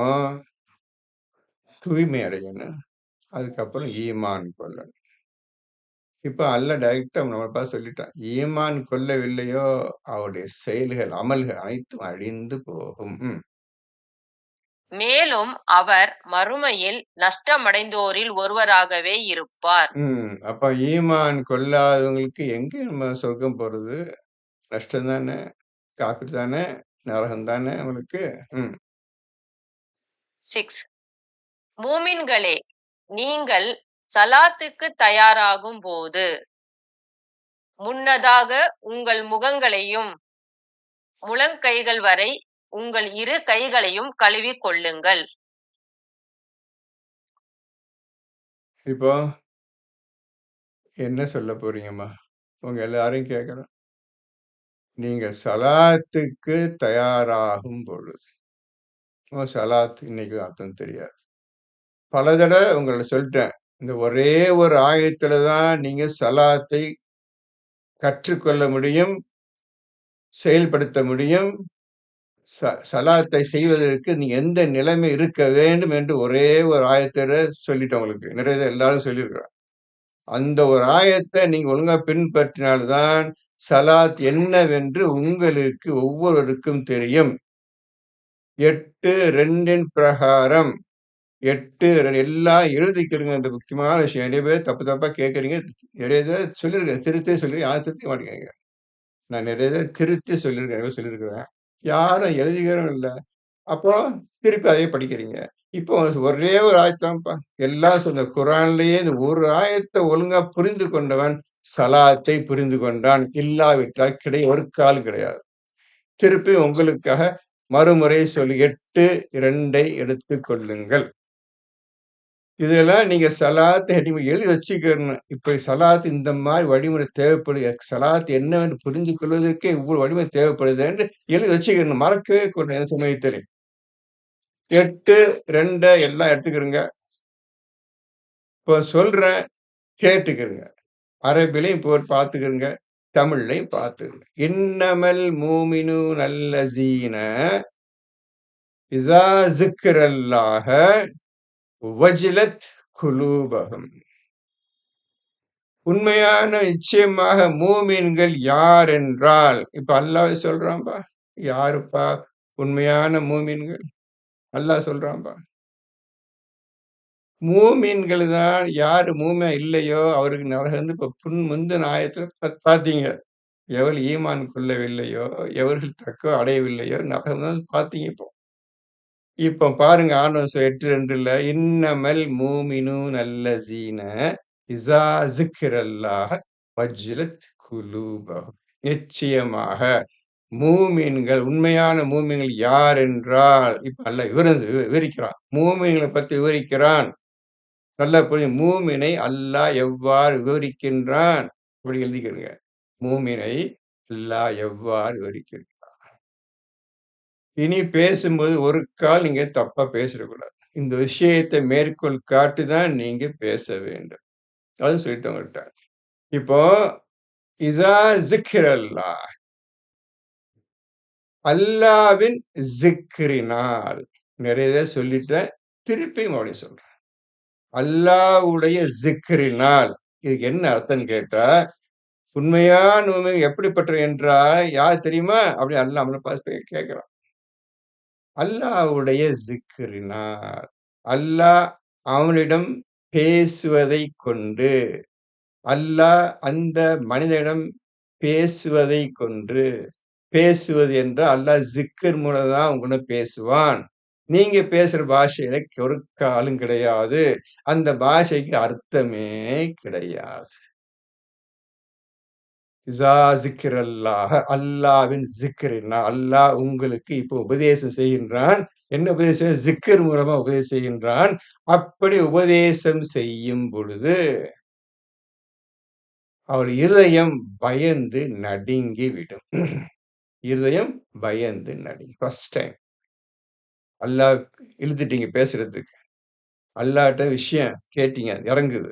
தூய்மை அடையணும். அதுக்கப்புறம் ஈமான் கொள்ளணும். இப்ப அல்லாஹ் டைரக்டா நம்ம பார்த்து சொல்லிட்டான். ஈமான் கொள்ளவில்லையோ அவருடைய செயல்கள், அமல்கள் அனைத்தும் அழிந்து போகும். மேலும் அவர் மறுமையில் நஷ்டமடைந்தோரில் ஒருவராகவே இருப்பார். அப்ப ஈமான் கொள்ளாதவங்களுக்கு எங்க நம்ம சொர்க்கம் போறது? நஷ்டம் தானே, காப்பீடு தானே, நரகம் தானே அவங்களுக்கு. 6. மூமின்களே, நீங்கள் சலாத்துக்கு தயாராகும் போது முன்னதாக உங்கள் முகங்களையும் முழங்கைகள் வரை உங்கள் இரு கைகளையும் கழுவி கொள்ளுங்கள். இப்போ என்ன சொல்ல போறீங்கம்மா? உங்க எல்லாரையும் கேட்கிறேன். நீங்க சலாத்துக்கு தயாராகும் பொழுது, சலாத் இன்னைக்கு அர்த்தம் தெரியாது. பல தடவை உங்களை சொல்லிட்டேன். இந்த ஒரே ஒரு ஆயத்துல தான் நீங்க சலாத்தை கற்றுக்கொள்ள முடியும், செயல்படுத்த முடியும். சலாத்தை செய்வதற்கு நீ எந்த நிலைமை இருக்க வேண்டும் என்று ஒரே ஒரு ஆயத்துல சொல்லிட்டேன் உங்களுக்கு. நிறைய எல்லாரும் சொல்லியிருக்கிறான். அந்த ஒரு ஆயத்தை நீங்க ஒழுங்கா பின்பற்றினால்தான் சலாத் என்னவென்று உங்களுக்கு ஒவ்வொருவருக்கும் தெரியும். 8:2 பிரகாரம் 8 எல்லாம் எழுதிக்கிறங்க. அந்த முக்கியமான விஷயம். நிறைய பேர் தப்பு தப்பா கேட்கறீங்க. நிறைய தடவ சொல்லியிருக்கேன். திருத்தவே சொல்லிருக்கேன். யாரும் திருத்த மாட்டேங்கிறீங்க. நான் நிறைய தடவ திருத்தி சொல்லியிருக்கேன். நிறைய சொல்லியிருக்கிறேன். யாரும் எழுதிக்கிறதும் இல்ல. அப்புறம் திருப்பி அதே படிக்கிறீங்க. இப்போ ஒரே ஒரு ஆயத் தான்ப்பா. எல்லாம் சொன்ன குர்ஆன்லயே இந்த ஒரு ஆயத்த ஒழுங்கா புரிந்து கொண்டவன் ஸலாத்தை புரிந்து கொண்டான். இல்லாவிட்டால் ஒரு கால் கிடையாது. திருப்பி உங்களுக்காக மறுமுறை சொல்லி 8:2 எடுத்துக் கொள்ளுங்கள். இதெல்லாம் நீங்க ஸலாத் ஹெட்டிங் எழுதி வச்சுக்கணும். இப்படி ஸலாத் இந்த மாரி வழிமுறை தேவைப்படுது. ஸலாத் என்னவென்று புரிந்து கொள்வதற்கே இவ்வளவு வழிமுறை தேவைப்படுது என்று எழுதி வச்சுக்கணும். மறக்கவே கூடாது எந்த சமயத்திலும். 8:2 எல்லாம் எடுத்துக்கிறங்க. இப்போ சொல்றேன் கேட்டுக்கிறங்க. அரபிலையும் பார்த்துக்கிறங்க. தமிழ்லையும் பார்த்துக்கிறங்க. இன்னமல் மூமினூன அல்லஸீன இஸா ஸிக்ரல்லாஹ வஜிலத் குலூபஹும். உண்மையான நிச்சயமாக மூமின்கள் யார் என்றால், இப்ப அல்லாஹ் சொல்றான்பா. யாருப்பா உண்மையான மூமின்கள்? அல்லாஹ் சொல்றான்பா. மூமின்கள் தான். யாரு மூமின் இல்லையோ அவருக்கு நரகம் இப்ப முந்தின ஆயத்துல பார்த்தீங்க. எவள் ஈமான் கொள்ளவில்லையோ, எவர்கள் தக்குவா அடையவில்லையோ நரகம் தான் பார்த்தீங்க இப்போ. இப்போ பாருங்க ஆண்டவன் 8:2ல இன்னமல் மூமினூன அல்லஸீன இஸா ஸிக்ரல்லாஹ வஜ்லத் குலூபஹும். நிச்சயமாக மூமின்கள் உண்மையான மூமின்கள் யார் என்றால், இப்ப அல்லாஹ் விவரிக்கிறான். மூமின்களை பத்தி விவரிக்கிறான். நல்லா புரியும். மூமினை அல்லாஹ் எவ்வாறு விவரிக்கின்றான்? அப்படி எழுதிக்கிறங்க. மூமினை அல்லாஹ் எவ்வாறு விவரிக்கின்றான். இனி பேசும்போது ஒரு கால் நீங்க தப்பா பேசிடக்கூடாது. இந்த விஷயத்தை மேற்கோள் காட்டி தான் நீங்க பேச வேண்டும். அது சொல்லிட்டு உங்கள்ட்ட. இப்போ இஸா ஸிக்ரல்லாஹ் அல்லாவின் ஸிக்ரினால் நிறைய சொல்லிட்டேன். திருப்பியும் மறுபடியும் சொல்றேன். அல்லாஹ்வுடைய ஸிக்ரினால் இதுக்கு என்ன அர்த்தம்னு கேட்டா, உண்மையான மூமின் எப்படிப்பட்டவர் என்றால் யார் தெரியுமா? அப்படி அல்லாஹ் நம்மள பார்த்து கேட்கிறான். அல்லாஹ்வுடைய ஸிக்ரினால் அல்லாஹ் அவனிடம் பேசுவதைக் கொண்டு, அல்லாஹ் அந்த மனிதனிடம் பேசுவதைக் கொண்டு, பேசுவது என்றால் அல்லாஹ் ஸிக்ர் மூலம் தான் உங்களோட பேசுவான். நீங்க பேசுற பாஷையில ஒரு காலும் கிடையாது. அந்த பாஷைக்கு அர்த்தமே கிடையாது. இஸா ஸிக்ரல்லாஹ அல்லாஹ்வின் ஸிக்ரினால் அல்லாஹ் உங்களுக்கு இப்போ உபதேசம் செய்கின்றான். என்ன உபதேசம்? ஸிக்ர் மூலமா உபதேசம் செய்கின்றான். அப்படி உபதேசம் செய்யும் பொழுது அவர் இருதயம் பயந்து நடுங்கி விடும். இருதயம் பயந்து நடுங்கி. ஃபர்ஸ்ட் டைம் அல்லாஹ் இழுத்துட்டீங்க பேசுறதுக்கு. அல்லாஹ்ட்ட விஷயம் கேட்டீங்க. இறங்குது.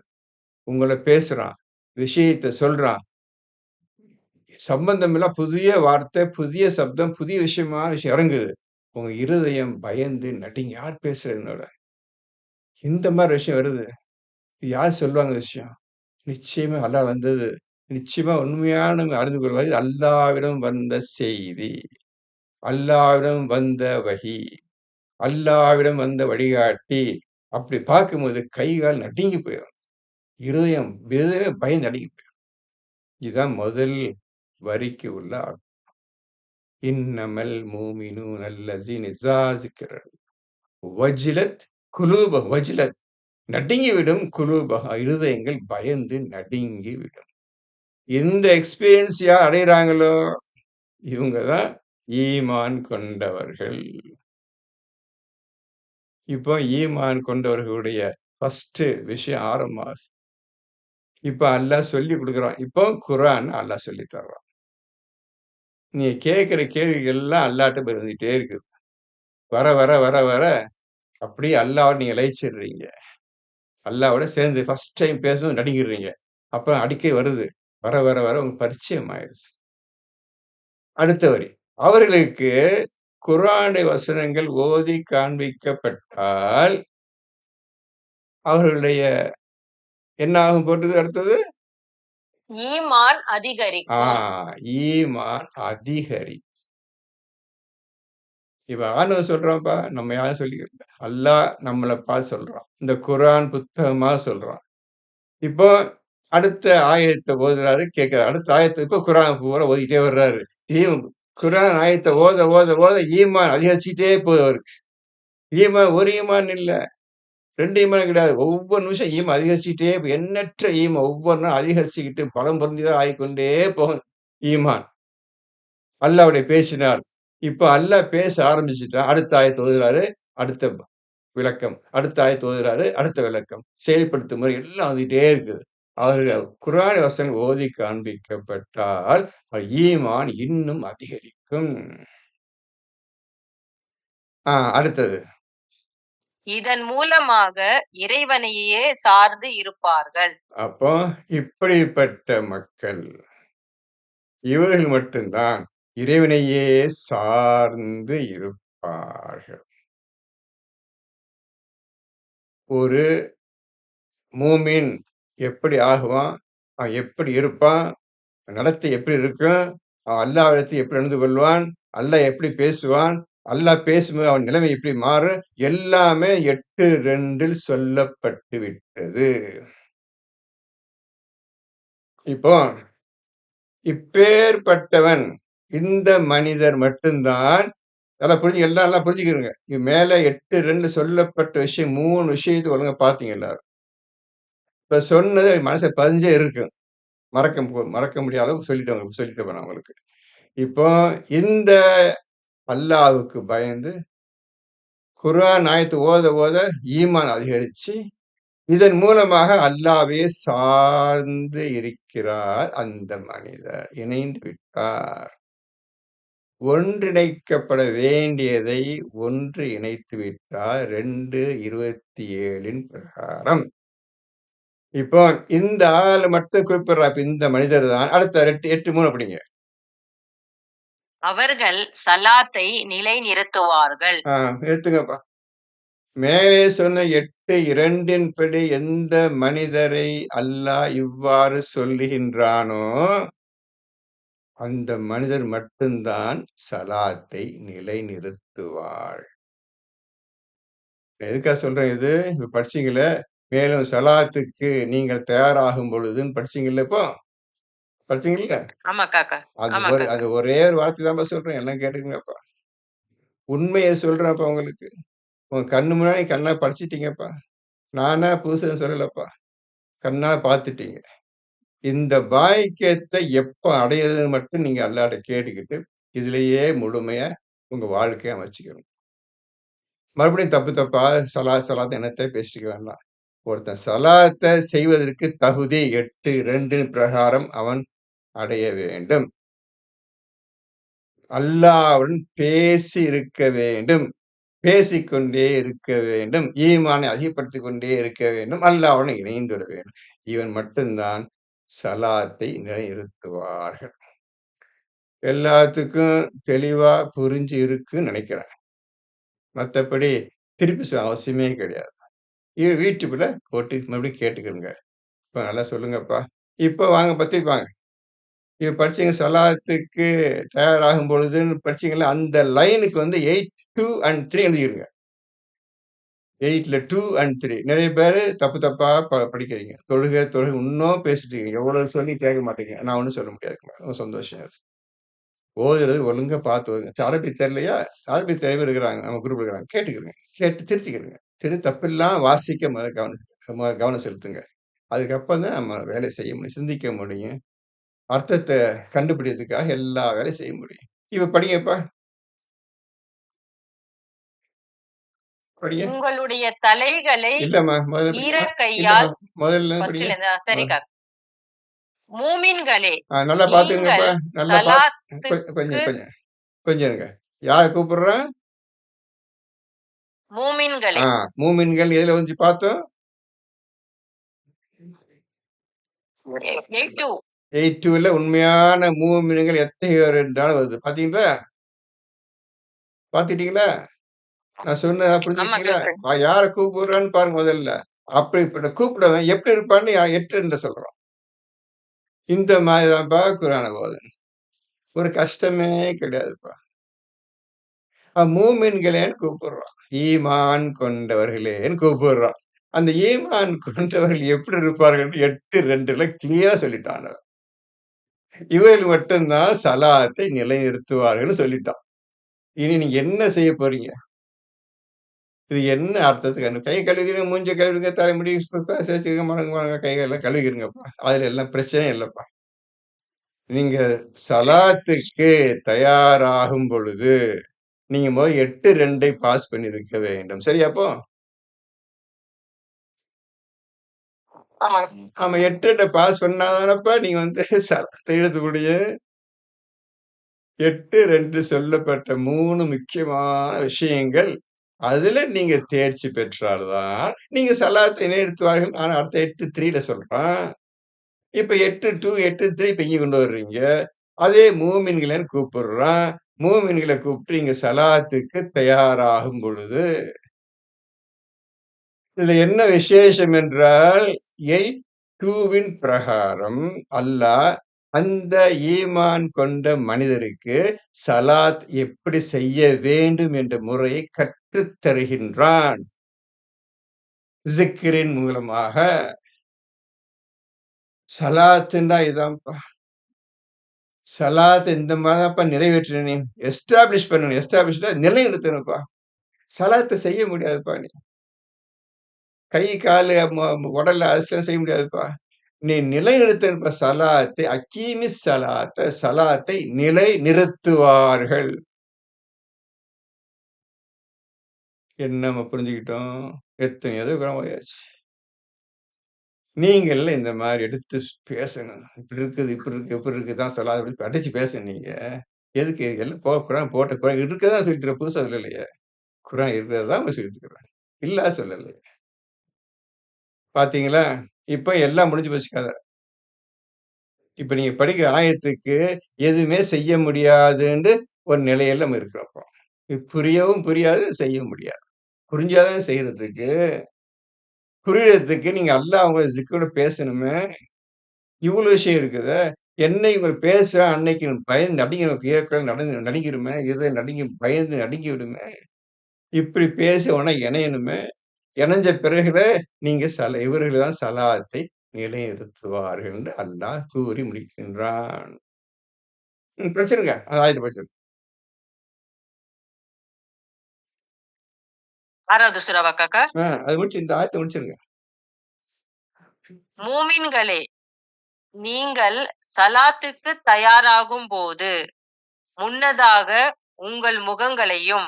உங்கள பேசுறான். விஷயத்த சொல்றான். சம்பந்தம் இல்ல புதிய வார்த்தை, புதிய சப்தம், புதிய விஷயம் இறங்குது. உங்க இருதயம் பயந்து நடுங்கி யார் பேசுறது என்னோட? இந்த மாரி விஷயம் வருது. யார் சொல்லுவாங்க விஷயம்? நிச்சயமா அல்லாஹ் வந்தது. நிச்சயமா உண்மையான அறிந்து கொள்வது அல்லாஹ்விடம் வந்த செய்தி. அல்லாஹ்விடம் வந்த வஹி. அல்லாஹ்விடம் வந்த வழிகாட்டி. அப்படி பார்க்கும்போது கை, கால் நடுங்கி போயிரும். இருதயம் பயந்து நடுங்கி போயிரும். இதுதான் முதல் வரிக்கு உள்ள அர்த்தம். இன்னமல் மூமினூன அல்லஸீன இஸா ஸிக்ரல்லாஹ் வஜிலத் குலூபஹும் வஜிலத் நடுங்கிவிடும் இருதயங்கள் பயந்து நடுங்கிவிடும். இந்த எக்ஸ்பீரியன்ஸ் யார் அடையறாங்களோ இவங்க தான் ஈமான் கொண்டவர்கள். இப்போ ஈமான் கொண்டவர்களுடைய ஃபர்ஸ்ட் விஷயம் ஆரம்பம். இப்ப அல்லாஹ் சொல்லி கொடுக்குறான். இப்போ குர்ஆன் அல்லாஹ் சொல்லி தர்றான். நீங்க கேட்கிற கேள்விகள் எல்லாம் அல்லாஹ்ட்ட வந்துட்டே இருக்குது. வர வர வர வர அப்படியே அல்லாஹ்வை நீங்க லயிச்சிடுறீங்க. அல்லாஹ்வோட சேர்ந்து ஃபர்ஸ்ட் டைம் பேசும்போது நடுங்கிடுறீங்க. அப்புறம் அடிக்கடி வருது. வர வர வர உங்களுக்கு பரிச்சயம் ஆயிடுச்சு. அடுத்த வரி. அவர்களுக்கு குர்ஆனுடைய வசனங்கள் ஓதி காண்பிக்கப்பட்டால் அவர்களுடைய என்ன ஆகும் போட்டுது அடுத்தது? ஈமான் அதிகரிக்கும். ஈமான் அதிகரி. இப்ப ஆண்டவர் சொல்றான்ப்பா, நம்ம யாரும் சொல்லிக்கல. அல்லாஹ் நம்மள பார்த்து சொல்றான். இந்த குர்ஆன் புத்தகமா சொல்றான். இப்போ அடுத்த ஆயத்த ஓதுறாரு, கேட்கிறாரு. அடுத்த ஆயத்த இப்ப குர்ஆன் பூரா ஓதிட்டே வர்றாரு. குர்ஆன் ஆயத்த ஓத, ஓத, ஓத ஈமான் அதிகரிச்சுட்டே போகுது அவருக்கு. ஒரு ஈமான் இல்ல. 2 ஈமான் கிடையாது. ஒவ்வொரு நிமிஷம் ஈமான் அதிகரிச்சுட்டே எண்ணற்ற ஈமான் ஒவ்வொரு நாளும் அதிகரிச்சுக்கிட்டு பலம் பொருந்தியதா ஆயிக்கொண்டே போகும் ஈமான். அல்லாஹ்வுடைய பேச்சினால். இப்ப அல்லாஹ் பேச ஆரம்பிச்சுட்டான். அடுத்த ஆயத்த ஓதுறாரு. அடுத்த விளக்கம். அடுத்த ஆயத்த ஓதுறாரு. அடுத்த விளக்கம். செயல்படுத்தும் முறை எல்லாம் வந்துட்டே இருக்குது. அவர்கள் குர்ஆன் வசனம் ஓதி காண்பிக்கப்பட்டால், ஈமான் இன்னும் அதிகரிக்கும். அடுத்தது. இதன் மூலமாக இறைவனையே சார்ந்து இருப்பார்கள். அப்போ இப்படிப்பட்ட மக்கள், இவர்கள் மட்டும்தான் இறைவனையே சார்ந்து இருப்பார்கள். ஒரு மூமின் எப்படி ஆகுவான்? அவன் எப்படி இருப்பான்? நடத்தை எப்படி இருக்கும்? அவன் அல்லாஹ்விடத்தில் எப்படி நடந்து கொள்வான்? அல்லாஹ் எப்படி பேசுவான்? அல்லாஹ் பேசும்போது அவன் நிலைமை எப்படி மாறும்? எல்லாமே 8:2 சொல்லப்பட்டு விட்டது. இப்போ இப்பேற்பட்டவன் இந்த மனிதர் மட்டும்தான் நல்லா எல்லாம் நல்லா புரிஞ்சுக்கிறங்க. இது மேல 8:2 சொல்லப்பட்ட விஷயம் 3 விஷயத்தை ஒழுங்கா பார்த்தீங்க எல்லாரும். இப்ப சொன்னது மனசுல பதிஞ்சே இருக்கும். மறக்க முடியாத அளவுக்கு சொல்லிட்டேன் நான் உங்களுக்கு. இப்போ இந்த அல்லாஹ்வுக்கு பயந்து குர்ஆன் ஆயத்து ஓத, ஓத ஈமான் அதிகரிச்சு, இதன் மூலமாக அல்லாஹ்வே சார்ந்து இருக்கிறார் அந்த மனிதர். இணைந்து விட்டார். ஒன்றிணைக்கப்பட வேண்டியதை ஒன்று இணைத்து விட்டார் 2:27 பிரகாரம். இப்போ இந்த ஆளு மட்டும் குறிப்பிடுறா. இப்ப இந்த மனிதர் தான். அடுத்த 8:3 படிங்க. அவர்கள் சலாத்தை நிலைநிறுத்துவார்கள். நிறுத்துங்கப்பா. மேலே சொன்ன 8:2 படி எந்த மனிதரை அல்லாஹ் இவ்வாறு சொல்லுகின்றானோ, அந்த மனிதர் மட்டும்தான் சலாத்தை நிலைநிறுத்துவார். எதுக்காக சொல்றேன் இது? இப்ப படிச்சீங்கல்ல, மேலும் சலாத்துக்கு நீங்கள் தயாராகும் பொழுதுன்னு படிச்சீங்கல்ல இப்போ? படிச்சீங்கல்ல? ஆமா காக்கா. ஆமா காக்கா. அது ஒரே ஒரு வார்த்தை தான்ப்பா சொல்றேன். எல்லாம் கேட்டுக்கங்கப்பா. உண்மைய சொல்றேன்ப்பா உங்களுக்கு. உங்க கண்ணு முன்னாடி கண்ணா படிச்சுட்டீங்கப்பா. நானா புதுசா சொல்லலப்பா. கண்ணா பார்த்துட்டீங்க. இந்த பாக்கியத்தை எப்ப அடையுறதுன்னு மட்டும் நீங்க அல்லாஹ்ட்ட கேட்டுக்கிட்டு, இதிலேயே முழுமையா உங்க வாழ்க்கைய அமைச்சுக்கணும். மறுபடியும் தப்பு தப்பா சலாத் என்னத்த பேசிட்டு வேண்டாம். ஒருத்தன் சலாத்த செய்வதற்கு தகுதி 8:2 பிரகாரம் அவன் அடைய வேண்டும். அல்லாஹ்வுடன் பேசி இருக்க வேண்டும். பேசிக்கொண்டே இருக்க வேண்டும். ஈமானை அதிகப்படுத்திக் கொண்டே இருக்க வேண்டும். அல்லாஹ்வுடன் இணைந்து வர வேண்டும். இவன் மட்டும்தான் சலாத்தை நிலைநிறுத்துவார்கள். எல்லாத்துக்கும் தெளிவா புரிஞ்சு இருக்குன்னு நினைக்கிறேன். மத்தபடி திருப்பி அவசியமே கிடையாது. வீட்டுக்குள்ள போட்டு மறுபடியும் கேட்டுக்கிறங்க. இப்ப நல்லா சொல்லுங்கப்பா. இப்ப வாங்க வாங்க. இப்ப படிச்சீங்க சலாத்துக்கு தயாராகும் பொழுதுன்னு படிச்சீங்கல்ல, அந்த லைனுக்கு வந்து 8, 2 அண்ட் 3 எழுதிருங்க. 8ல 2 அண்ட் 3 நிறைய பேரு தப்பு தப்பா படிக்கிறீங்க. தொழுகை இன்னும் பேசிட்டீங்க. எவ்வளவு சொல்லி கேட்க மாட்டீங்க. நான் ஒண்ணும் சொல்ல முடியாதுங்க. சந்தோஷம் அது. ஓதுறது ஒழுங்கா பார்த்து ஓதுங்க. அரபி தெரியலையா? அரபி தெரிவு இருக்கிறாங்க. நம்ம குரூப்ல இருக்கிறாங்க. கேட்டுக்கிறங்க. கேட்டு திருத்திக்கிறங்க. தப்பில்லாம வாசிக்க முதல்ல கவனம் செலுத்துங்க. அதுக்கப்புறம் தான் நம்ம வேலை செய்ய முடியும். சிந்திக்க முடியும். அர்த்தத்த கண்டுபிடிக்கிறதுக்காக எல்லா வேலையும் செய்ய முடியும். இப்ப படிங்கப்பா. படிங்க. உங்களுடைய தலைகளை இல்லம்மா. முதல்ல படிங்கம்மா. ஈரக்கையால் இல்லம்மா. முதல்ல ஃபர்ஸ்ட்ல படிங்க. இருந்தா சரி காக்கா. மூமின்களே, நல்லா நீங்கள் பார்த்துக்கங்கப்பா. நல்லா சலாத்துக்கு கொஞ்சம் இருங்க. யார கூப்பிடுறா? மூமின்களே. மூமின்கள் எதுல வந்து பார்த்தோம்? 8:2 8:2ல உண்மையான மூமின்கள் எத்தகையோர் என்றால் வருது. பார்த்தீங்களா? பார்த்துட்டீங்களா? நான் சொன்னத ஆமா புரிஞ்சுக்கிட்டீங்களா? காக்கா. யார கூப்பிடுறான்னு பாருங்க முதல்ல. அப்படிப்பட்ட கூப்பிடுறவன் எப்படி இருப்பான்னு 8:2 சொல்றோம். இந்த மாதிரி தான்ப்பா குர்ஆன ஓதணும். ஒரு கஷ்டமே கிடையாதுப்பா. மூமின்களேன்னு கூப்பிடுறான். ஈமான் கொண்டவர்களேன்னு கூப்பிடுறான். அந்த ஈமான் கொண்டவர்கள் எப்படி இருப்பார்கள்ன்னு 8:2ல கிளியரா சொல்லிட்டான். இவர்கள் மட்டும் தான் ஸலாத்தை நிலைநிறுத்துவார்கள்ன்னு சொல்லிட்டான். இனி நீங்க என்ன செய்ய போறீங்க? இது என்ன அர்த்தத்துக்கு? கை கழுவிக்கிறீங்க, மூஞ்ச கழுவிங்க, தலைமுடி தேய்ச்சுக்கங்க, மடங்கு கை கால்லாம் கழுவிக்கிறீங்கப்பா. அதுல எல்லாம் பிரச்சனையே இல்லப்பா. நீங்க ஸலாத்துக்கு தயாராகும் பொழுது, நீங்க முதல் 8:2 பாஸ் பண்ணியிருக்க வேண்டும். சரியா அப்போ? ஆமாங்க சார். ஆமா 8:2 பாஸ் பண்ணா தானப்பா நீங்க வந்து ஸலாத்த எழுதக்கூடிய 8:2 சொல்லப்பட்ட 3 முக்கியமான விஷயங்கள். அதுல நீங்க தேர்ச்சி பெற்றால் தான், நீங்க ஸலாத்தை நிலைநிறுத்துவார்கள். ஆனா அடுத்த 8:3ல சொல்றான். இப்ப 8:2, 8:3 இப்ப இங்க கொண்டு வர்றீங்க. அதே மூமின்களன்னு கூப்பிடுறான். மூமின்கள கூப்பிட்டு இங்க ஸலாத்துக்கு தயாராகும் பொழுது, இதுல என்ன விசேஷம் என்றால் 8:2வின் பிரகாரம் அல்லாஹ் அந்த ஈமான் கொண்ட மனிதருக்கு ஸலாத் எப்படி செய்ய வேண்டும் என்ற முறையை கற்றுத் தருகின்றான். ஸிக்ரின் மூலமாக. ஸலாத்துன்னா இதான்ப்பா. ஸலாத்த இந்த மாரிதான்ப்பா நிறைவேற்றணும் நீ. எஸ்டாபிலிஷ் பண்ணணும். எஸ்டாபிலிஷ்னா நிலைநிறுத்தணும்ப்பா. ஸலாத்த செய்ய முடியாதுப்பா நீ. கை, காலு உடல்ல அசைவு செய்ய முடியாதுப்பா. நீ நிலைநிறுத்தணும்ப்பா ஸலாத்தை. அக்கீமிஸ் ஸலாத்த ஸலாத்தை நிலைநிறுத்துவார்கள். என்ன நம்ம புரிஞ்சுக்கிட்டோம்? எத்தனையோ தூரம் போயாச்சு. நீங்கள் இந்த மாரி எடுத்து பேசணும். இப்படி இருக்குது, இப்படி இருக்கு, இப்படி இருக்கு தான் ஸலாத் அப்படி அடிச்சு பேசணும் நீங்க. எதுக்கு? எல்லாம் குரான் போட்ட குரான் இருக்கதான் சொல்லிட்டு இருக்கிறேன். புதுசா சொல்லலையே. குரான் இருக்கிறத தான் சொல்லிட்டு இருக்கிறேன். இல்ல சொல்லல. பாத்தீங்களா? இப்ப எல்லாம் முடிஞ்சு போச்சு கதை. இப்ப நீங்க படிக்கிற ஆயத்துக்கு எதுவுமே செய்ய முடியாதுன்னு ஒரு நிலையில நம்ம இருக்கிறோம் இப்போ. இது புரியவும் புரியாது, செய்ய முடியாது. புரிஞ்சா தான் செய்றதுக்கு. புரியறதுக்கு நீங்க அல்லாஹ் உங்கள ஸிக்ரோட பேசணுமே. இவ்வளவு விஷயம் இருக்குதே. என்னை இவங்க பேச அன்னைக்கு பயந்து நடுங்கிருமே. இதயம் நடுங்கி பயந்து நடுங்கி விடுமே. இப்படி பேசி உடனே இணையணுமே. இணைஞ்ச பிறகு நீங்க இவர்கள் தான் ஸலாத்தை நிலைநிறுத்துவார்கள் என்று அல்லாஹ் கூறி முடிக்கின்றான். படிச்சிருங்க. அந்த ஆயத்த படிச்சிருங்க. 6வது சூறாவா காக்கா? அது முடிச்சு இந்த ஆயத்த முடிச்சிருங்க. மூமின்களே, நீங்கள் ஸலாத்துக்கு தயாராகும்போது, முன்னதாக உங்கள் முகங்களையும்,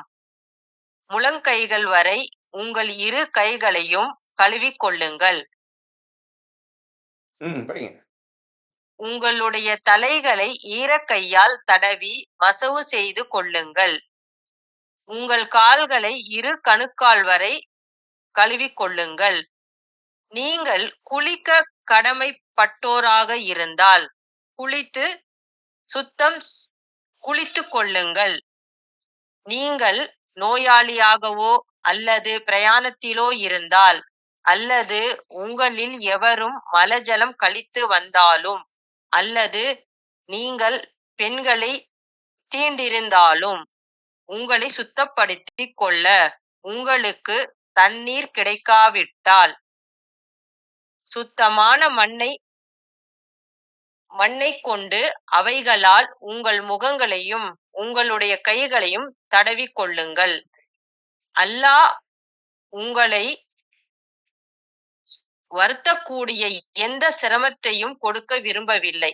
முழங்கைகள் வரை உங்கள் இரு கைகளையும் கழுவிக் கொள்ளுங்கள். படிங்க. உங்களுடைய தலைகளை ஈரக்கையால் தடவி மசவு செய்து கொள்ளுங்கள். உங்கள் கால்களை இரு கணுக்கால் வரை கழுவிக் கொள்ளுங்கள். நீங்கள் குளிக்க கடமைப்பட்டோராக இருந்தால் குளித்துக் கொள்ளுங்கள். நீங்கள் நோயாளியாகவோ அல்லது பிரயாணத்திலோ இருந்தால், அல்லது உங்களில் எவரும் மலஜலம் கழித்து வந்தாலும், அல்லது நீங்கள் பெண்களை தீண்டிருந்தாலும், உங்களை சுத்தப்படுத்திக் கொள்ள உங்களுக்கு தண்ணீர் கிடைக்காவிட்டால், சுத்தமான மண்ணைக் கொண்டு அவைகளால் உங்கள் முகங்களையும் உங்களுடைய கைகளையும் தடவிக் கொள்ளுங்கள். அல்லாஹ் உங்களை வருத்தக்கூடிய எந்த சிரமத்தையும் கொடுக்க விரும்பவில்லை.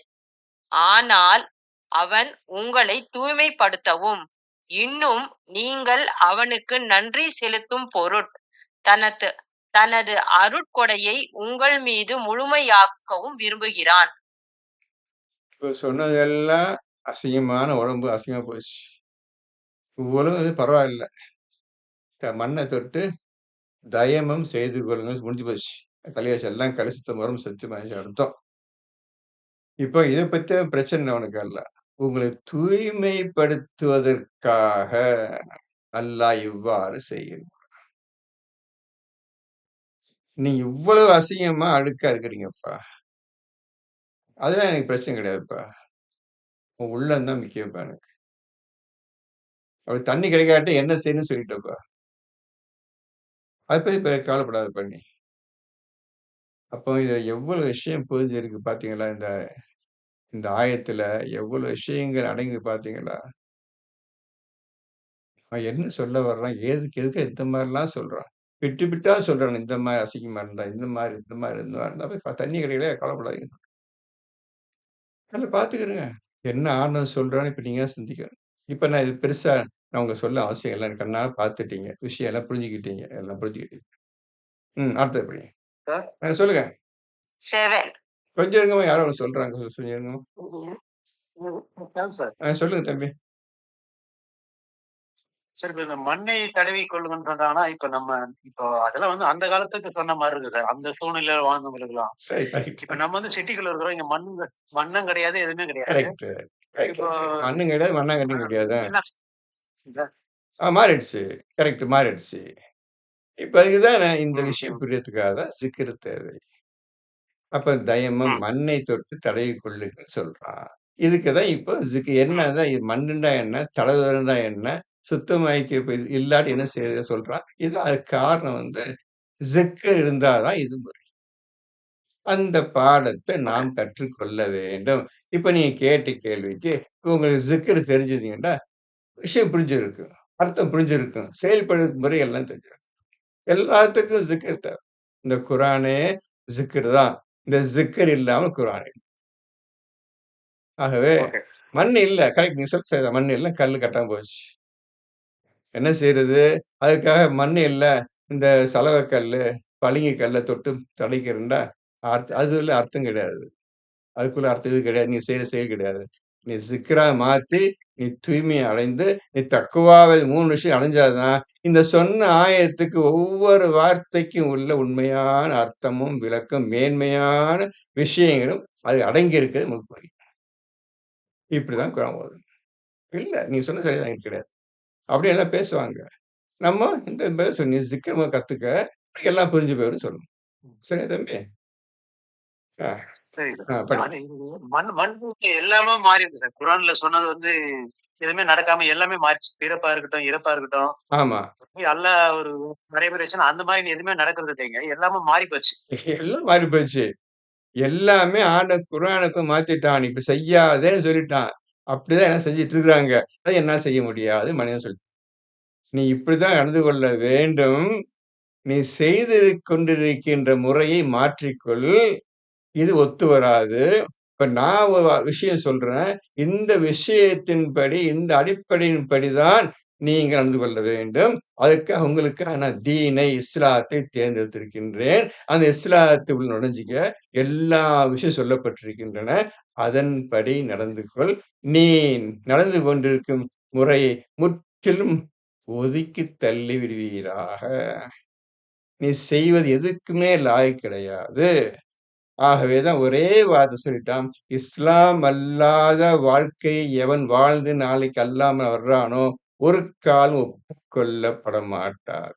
ஆனால் அவன் உங்களை தூய்மைப்படுத்தவும், இன்னும் நீங்கள் அவனுக்கு நன்றி செலுத்தும் பொருட்டு தனது அருட்கொடையை உங்கள் மீது முழுமையாக்கவும் விரும்புகிறான். இப்ப சொன்னதெல்லாம் அசிங்கமான உடம்பு அசிங்கமா போச்சு. இவ்வளவு பரவாயில்ல. மண்ணை தொட்டு தயமம் செய்து கொள்ளுங்க முடிஞ்சு போச்சு. கலியாச்சு எல்லாம் கலிசுத்தம் வரும் சத்தியமாச்சு அர்த்தம். இப்போ இதை பத்தி பிரச்சனை உனக்கு அல்ல. உங்களை தூய்மைப்படுத்துவதற்காக அல்லாஹ் இவ்வாறு செய்யும். நீங்க இவ்வளவு அசிங்கமா அழுக்கா இருக்கிறீங்கப்பா. அதெல்லாம் எனக்கு பிரச்சனை கிடையாதுப்பா. உன் உள்ளம் தான் முக்கியம்ப்பா எனக்கு. அப்படி தண்ணி கிடைக்காட்டி என்ன செய்யணும்னு சொல்லிட்டப்பா. அத பத்தி கவலைப்படாத பண்ணி. அப்போ இதுல எவ்வளவு விஷயம் புரிஞ்சிருக்கு பார்த்தீங்களா? இந்த இந்த ஆயத்துல எவ்வளவு விஷயங்கள் அடங்கி பார்த்தீங்களா? அவன் என்ன சொல்ல வர்றான்? எதுக்கு இந்த மாரிலாம் சொல்றான்? பிட்டு பிட்டா சொல்றான். இந்த மாரி அசிங்கமா இருந்தா, இந்த மாரி இருந்தா போய் தண்ணி கிடைக்கல கவலைப்படாதீங்க. நல்லா பார்த்துக்கிருங்க. என்ன ஆண்டவன் சொல்றான்னு இப்ப நீங்க தான் சிந்திக்கணும். இப்ப நான் இது பெருசா நான் உங்களுக்கு சொல்ல அவசியம் இல்ல. கண்ணால பார்த்துட்டீங்க. விஷயம் எல்லாம் புரிஞ்சுக்கிட்டீங்க. எல்லாம் புரிஞ்சுக்கிட்டீங்க. அடுத்தது படிங்க. சார் சொல்லுங்க. 7. கொஞ்சம் இருங்கம்மா. யாரோ ஒண்ணு சொல்றாங்க. கொஞ்சம் இருங்கம்மா. சார் சொல்லுங்க தம்பி. சார் இப்ப இந்த மண்ணை தடவி கொள்ளுங்கன்றது, ஆனா இப்ப நம்ம இப்போ அதெல்லாம் வந்து அந்த காலத்துக்கு சொன்ன மாதிரி இருக்கு சார். அந்த சூழ்நிலையில வாழ்ந்தவங்களுக்குலாம். சரி கரெக்ட். இப்ப நம்ம வந்து சிட்டிக்குள்ள இருக்கிறோம். இங்க மண்ணும் கிடையாது, எதுவுமே கிடையாது. கரெக்ட். இப்போ மண்ணும் கிடையாது, மண்ணாங்கட்டியும் கிடையாது. என்ன சார்? மாறிடுச்சு. கரெக்ட் மாறிடுச்சு. இப்ப அதுக்குதான் இந்த ம், விஷயம் ம், புரியறதுக்காக தான் சிக்கிர தேவை. அப்ப தயமம் ம், மண்ணை தொட்டு தடவி கொள்ளுங்கன்னு சொல்றான். இதுக்கு தான் இப்போ ம். என்னதான் மண்ணுண்டா என்ன? தடவுறதுண்டா என்ன? சுத்தமாய்க்க இப்ப இல்லாட்டி என்ன செய்ய சொல்றான்? அதுக்கு காரணம் ஜிக்கர் இருந்தா தான் இது முறை. அந்த பாடத்தை ஓகே. நாம் கற்றுக்கொள்ள வேண்டும். இப்ப நீங்க கேட்ட கேள்விக்கு உங்களுக்கு ஜிக்கர் தெரிஞ்சதுங்கன்னா, விஷயம் புரிஞ்சிருக்கும். அர்த்தம் புரிஞ்சிருக்கும். செயல்படும் முறை எல்லாம் தெரிஞ்சிருக்கும். எல்லாத்துக்கும் ஜிக்கர் தேவை. இந்த குரானே ஜிக்ர் தான். இந்த ஜிக்கர் இல்லாம குரான் இல்ல. ஆகவே ஓகே. மண் இல்ல. கரெக்ட் நீங்க சொல்றது சரிதான். மண் இல்ல. கல்லு கட்டாம போச்சு. என்ன செய்றது? அதுக்காக மண் இல்ல. இந்த சலவை கல்லு, பளிங்கு கல்ல தொட்டு துடைக்கிறேன்டா, அதுல அர்த்தம் கிடையாது. அதுக்குள்ள அர்த்தம் இது கிடையாது. நீ செய்ற செயல் கிடையாது. நீ சிக்ரா மாத்தி, நீ தூய்மையை அடைந்து, நீ தக்குவாவை 3 விஷயம் அடைஞ்சா தான், இந்த சொன்ன ஆயத்துக்கு ஒவ்வொரு வார்த்தைக்கும் உள்ள உண்மையான அர்த்தமும், விளக்கம், மேன்மையான விஷயங்களும் அது அடங்கி இருக்கிறது நமக்கு புரியும். இப்படிதான் குரான் ஓதணும். இல்ல, நீங்க சொன்னது சரிதான். இது கிடையாது. அப்படி எல்லாம் பேசுவாங்க. நம்ம இந்த பதில் சொன்னீங்க. சிக்கிரமா கத்துக்க, எல்லாம் புரிஞ்சு போயிரும்னு சொல்லணும். சரியா தம்பி? ஆ, சரி சார். படி. அது மண் எல்லாமே மாறி இருக்கு சார். குரான்ல சொன்னது வந்து எதுவுமே நடக்காம எல்லாமே மாறிச்சு. பிறப்பா இருக்கட்டும், இறப்பா இருக்கட்டும். ஆமா. அல்லாஹ் ஒரு நடைபெறுச்சுன்னா அந்த மாதிரி எதுவுமே நடக்கிறது இல்லைங்க. எல்லாமே மாறி போச்சு. எல்லாம் மாறி போச்சு. எல்லாமே குர்ஆனுக்கும் மாத்திட்டான். இப்ப செய்யாதேன்னு சொல்லிட்டான். அப்படிதான் எல்லாம் செஞ்சுட்டு இருக்கிறாங்க. அதை என்னால செய்ய முடியாது மனிதன் சொல்லி. நீ இப்படித்தான் நடந்து கொள்ள வேண்டும். நீ செய்து கொண்டிருக்கின்ற முறையை மாற்றிக்கொள். இது ஒத்து வராது. இப்ப நான் ஒரு விஷயம் சொல்றேன். இந்த விஷயத்தின்படி, இந்த அடிப்படையின்படி தான் நீங்க நடந்து கொள்ள வேண்டும். அதுக்காக உங்களுக்கான தீனை, இஸ்லாத்தை தேர்ந்தெடுத்திருக்கின்றேன். அந்த இஸ்லாத்துக்குள் நுழைஞ்சுக்க. எல்லா விஷயம் சொல்லப்பட்டிருக்கின்றன. அதன்படி நடந்து கொள். நீ நடந்து கொண்டிருக்கும் முறையை முற்றிலும் ஒதுக்கித் தள்ளி விடுவீராக. நீ செய்வது எதுக்குமே லாயக்கு கிடையாது. ஆகவே தான் ஒரே வார்த்தை சொல்லிட்டான். இஸ்லாம் அல்லாத வாழ்க்கையை எவன் வாழ்ந்து நாளைக்கு அல்லாம வர்றானோ, ஒரு காலும் ஒப்புக்கொள்ளப்பட மாட்டார்.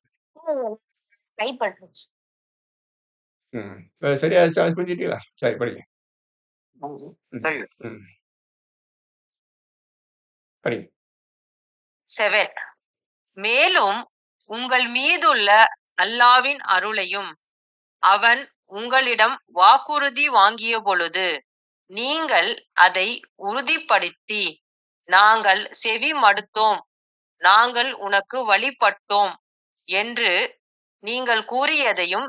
கைப்பற்றுச்சு. ம். சரியா புரிஞ்சுட்டீங்களா? சரி படிங்க. ம். சரி. ம். படிங்க. 7. மேலும் உங்கள் மீதுள்ள அல்லாவின் அருளையும் அவன் உங்களிடம் வாக்குறுதி வாங்கிய பொழுது நீங்கள் அதை உறுதிப்படுத்தி நாங்கள் செவி மடுத்தோம், நாங்கள் உனக்கு வழிபட்டோம் என்று நீங்கள் கூறியதையும்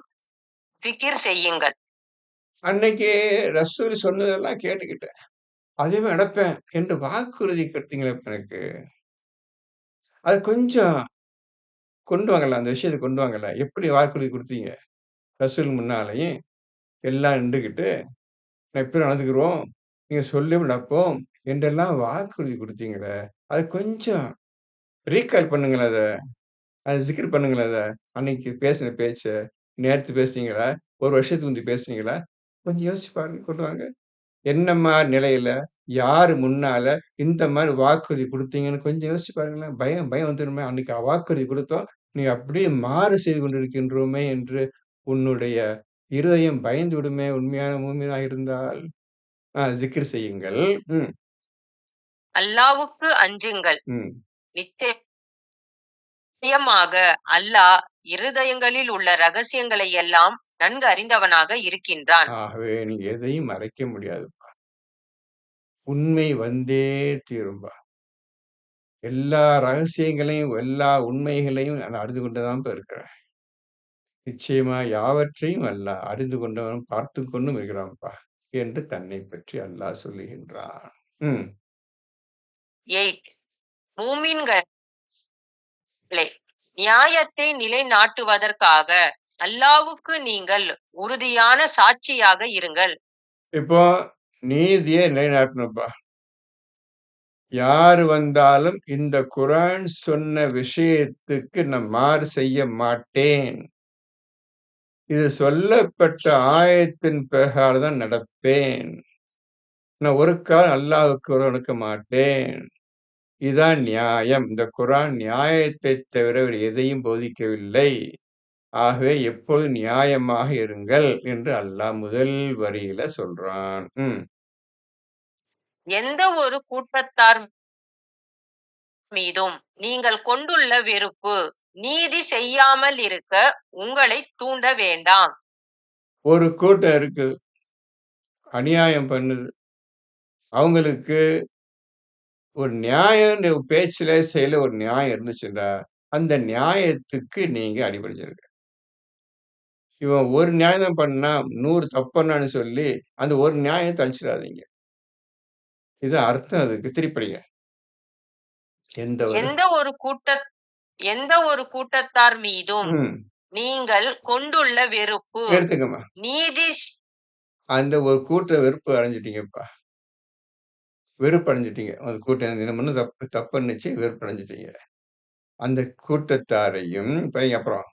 திக்ர் செய்யுங்கள். அன்னைக்கு ரசூல் சொன்னதெல்லாம் கேட்டுக்கிட்டேன். அதுவே நடப்பேன் என்று வாக்குறுதி கொடுத்தீங்களே எனக்கு. அது கொஞ்சம் கொண்டு வாங்கல. அந்த விஷயத்த கொண்டு வாங்கல. எப்படி வாக்குறுதி குடுத்தீங்க? ரசூல் முன்னாலயும் எல்லாம் நிண்டுகிட்டு, நான் இப்படி நடந்துக்கிறோம். நீங்க சொல்லி நடப்போம் என்றெல்லாம் வாக்குறுதி குடுத்தீங்களே! அது கொஞ்சம் ரீகால் பண்ணுங்களேன் அத. ஜிக்ர் பண்ணுங்களேன் அத. அன்னைக்கு பேசின பேச்ச. நேத்து பேசுனீங்களா? 1 வருஷத்துக்கு முந்தி பேசுனீங்களா? கொஞ்சம் யோசிச்சு பாருங்க. கொண்டு வாங்க. என்ன மாரி நிலையில, யாரு முன்னால இந்த மாரி வாக்குறுதி குடுத்தீங்கன்னு கொஞ்சம் யோசிச்சு பாருங்களேன். பயம் பயம் வந்துருமே! அன்னைக்கு வாக்குறுதி குடுத்தோம். நீ அப்படியே மாறு செய்து கொண்டிருக்கின்றோமே என்று உன்னுடைய இருதயம் பயந்து விடுமே! உண்மையான மூமினா இருந்தால். ஜிக்ர் செய்யுங்கள். ம், அல்லாவுக்கு அஞ்சுங்கள், ம். நிச்சயம் நிச்சயமாக அல்லாஹ் இருதயங்களில் உள்ள ரகசியங்களை எல்லாம் நன்கு அறிந்தவனாக இருக்கின்றான். ஆகவே நீங்க எதையும் மறைக்க முடியாதுப்பா. உண்மை வந்தே தீரும்பா. எல்லா ரகசியங்களையும், எல்லா உண்மைகளையும் நான் அறிந்து கொண்டுதான்ப்பா இருக்கிறேன். நிச்சயமா யாவற்றையும் அல்லாஹ் அறிந்து கொண்டவனும் பார்த்துக் கொண்டும் இருக்கிறான்ப்பா என்று தன்னைப் பற்றி அல்லாஹ் சொல்லுகின்றான். ம். 8. மூமின்களே, நியாயத்தை நிலைநாட்டுவதற்காக அல்லாஹ்வுக்கு நீங்கள் உறுதியான சாட்சியாக இருங்கள். இப்போ நீதியை நிலைநாட்டணும்ப்பா. யாரு வந்தாலும் இந்த குர்ஆன் சொன்ன விஷயத்துக்கு நான் மாறு செய்ய மாட்டேன். இது சொல்லப்பட்ட ஆயத்தின் பிரகாரம் தான் நடப்பேன். நான் ஒரு காலம் அல்லாஹ்வுக்கு கொடுக்க மாட்டேன். இதான் நியாயம். இந்த குர்ஆன் நியாயத்தைத் தவிர வேறு எதையும் போதிக்கவில்லை. ஆகவே எப்பொழுதும் நியாயமாக இருங்கள் என்று அல்லாஹ் முதல் வரியில சொல்றான். எந்த ஒரு கூட்டத்தார் மீதும் நீங்கள் கொண்டுள்ள வெறுப்பு நீதி செய்யாமல் இருக்க உங்களை தூண்ட வேண்டாம். ஒரு கூட்டம் இருக்குது. அநியாயம் பண்ணுது. அவங்களுக்கு ஒரு நியாயம்ன்ற பேச்சுல, செயல்ல ஒரு நியாயம் இருந்துச்சுன்னா, அந்த நியாயத்துக்கு நீங்க அடிபணிஞ்சிருங்க. இவன் ஒரு நியாயம் தான் பண்ணா, 100 தப்பு பண்ணான்னு சொல்லி, அந்த ஒரு நியாயத்த அழிச்சிடாதீங்க. இதுதான் அர்த்தம் அதுக்கு. திருப்பி படிங்க. எந்த ஒரு எந்த ஒரு கூட்டத்தார் மீதும் ம். நீங்கள் கொண்டுள்ள வெறுப்பு எடுத்துக்கம்மா. நீதி அந்த ஒரு கூட்ட வெறுப்பு அடைஞ்சிட்டீங்கப்பா. வெறுப்படைஞ்சிட்டீங்க. அந்த கூட்டம் தினமும் தப்பு பண்ணுச்சு, வெறுப்படைஞ்சிட்டீங்க. அந்த கூட்டத்தாரையும் அப்புறம்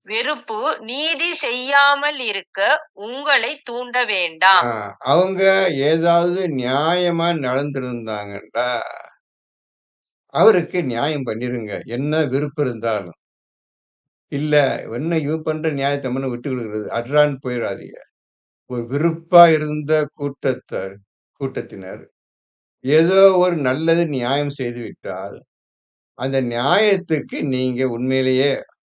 வெறுப்பு நீதி செய்யாமல் இருக்க உங்களை தூண்ட வேண்டாம். அவங்க ஏதாவது நியாயமா நடந்திருந்தாங்கன்னா, அவருக்கு நியாயம் பண்ணிருங்க. என்ன விருப்பம் இருந்தாலும். இல்ல, என்ன இவன் பண்ற நியாயத்த மட்டும் விட்டு குடுக்குறது. அட்றான்னு போயிறாதீங்க. ஒரு விருப்பா இருந்த கூட்டத்தினர் ஏதோ ஒரு நல்லது நியாயம் செய்துவிட்டால், அந்த நியாயத்துக்கு நீங்க உண்மையிலேயே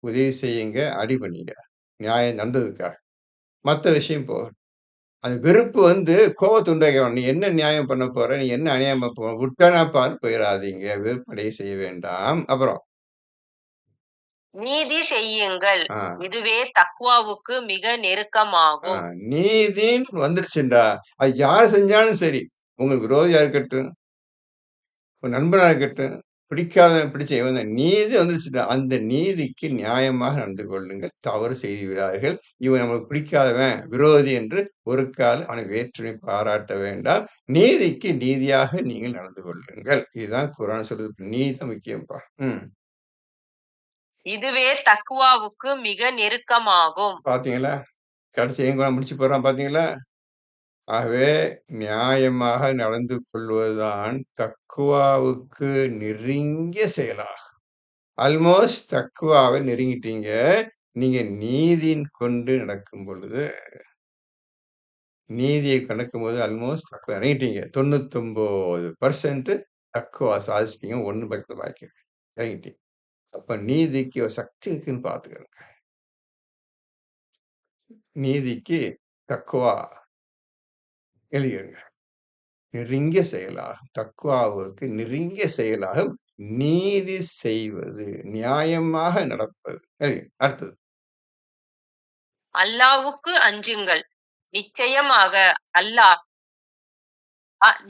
உதவி செய்யுங்க, அடிபணிங்க. நியாயம் நடந்ததுக்காக. மத்த விஷயம் போகட்டும். அந்த வெறுப்பு கோவத்த உண்டாக்கிரும். "நீ என்ன நியாயம் பண்ண போற? நீ என்ன அநியாயம் பண்ண போற? விட்டனா பாரு போயிறாதீங்க. வெறுப்படைய செய்ய வேண்டாம்." அப்புறம் நீதி செய்யுங்கள். ஆ, இதுவே தக்வாவுக்கு மிக ஆ நெருக்கமாகும். நீதின்னு வந்துருச்சுண்டா, அது யார் செஞ்சாலும் சரி. உங்களுக்கு விரோதியா இருக்கட்டும், ஒரு நண்பனா இருக்கட்டும், பிடிக்காதவன் பிடிச்ச இவன் நீதி வந்துருச்சுடா, அந்த நீதிக்கு நியாயமாக நடந்து கொள்ளுங்கள். தவறு செய்து விடாதீர்கள். இவன் நமக்கு பிடிக்காதவன், விரோதி என்று ஒரு கால் அவனை வேற்றுமை பாராட்ட வேண்டாம். நீதிக்கு நீதியாக நீங்கள் நடந்து கொள்ளுங்கள். இதுதான் குர்ஆன் சொல்லுது. நீதி தான் முக்கியம்ப்பா. இதுவே தக்வாவுக்கு மிக நெருக்கமாகும். பாத்தீங்களா? கடைசி எங்க முடிச்சு போடுறான் பாத்தீங்களா? ஆகவே நியாயமாக நடந்து கொள்வதுதான் தக்வாவுக்கு நெருங்கிய செயலாகும். ஆல்மோஸ்ட் தக்வாவை நெருங்கிட்டீங்க. நீங்க நீதியின் கொண்டு நடக்கும் பொழுது, நீதியை கடக்கும்போது ஆல்மோஸ்ட் தக்வா இறங்கிட்டீங்க. 99% தக்வா சாதிச்சிட்டீங்க. 1 பக்கத்துல பாக்கி இருக்கு. இறங்கிட்டீங்க. அப்ப நீதிக்கு ஒரு சக்தி இருக்குன்னு பாத்துக்கங்க. நீதிக்கு தக்வா எழுதிருங்க. நெருங்கிய செயலாகும். தக்வாவுக்கு நெருங்கிய செயலாகும் நீதி செய்வது, நியாயமாக நடப்பது. சரி, அடுத்தது. அல்லாஹ்வுக்கு அஞ்சுங்கள். நிச்சயமாக அல்லாஹ்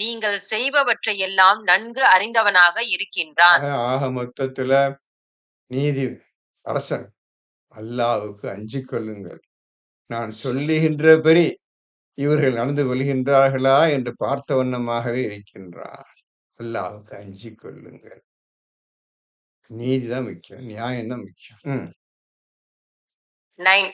நீங்கள் செய்பவற்றை எல்லாம் நன்கு அறிந்தவனாக இருக்கின்றான். ஆக மொத்தத்துல நீதி அரசன் அல்லாஹ்வுக்கு அஞ்சிக் கொள்ளுங்கள். நான் சொல்லுகின்றபடி இவர்கள் நடந்து கொள்கின்றார்களா என்று பார்த்த வண்ணமாகவே இருக்கின்றான். அல்லாஹ்வுக்கு அஞ்சிக் கொள்ளுங்கள். நீதிதான் முக்கியம். நியாயம் தான் முக்கியம். 9.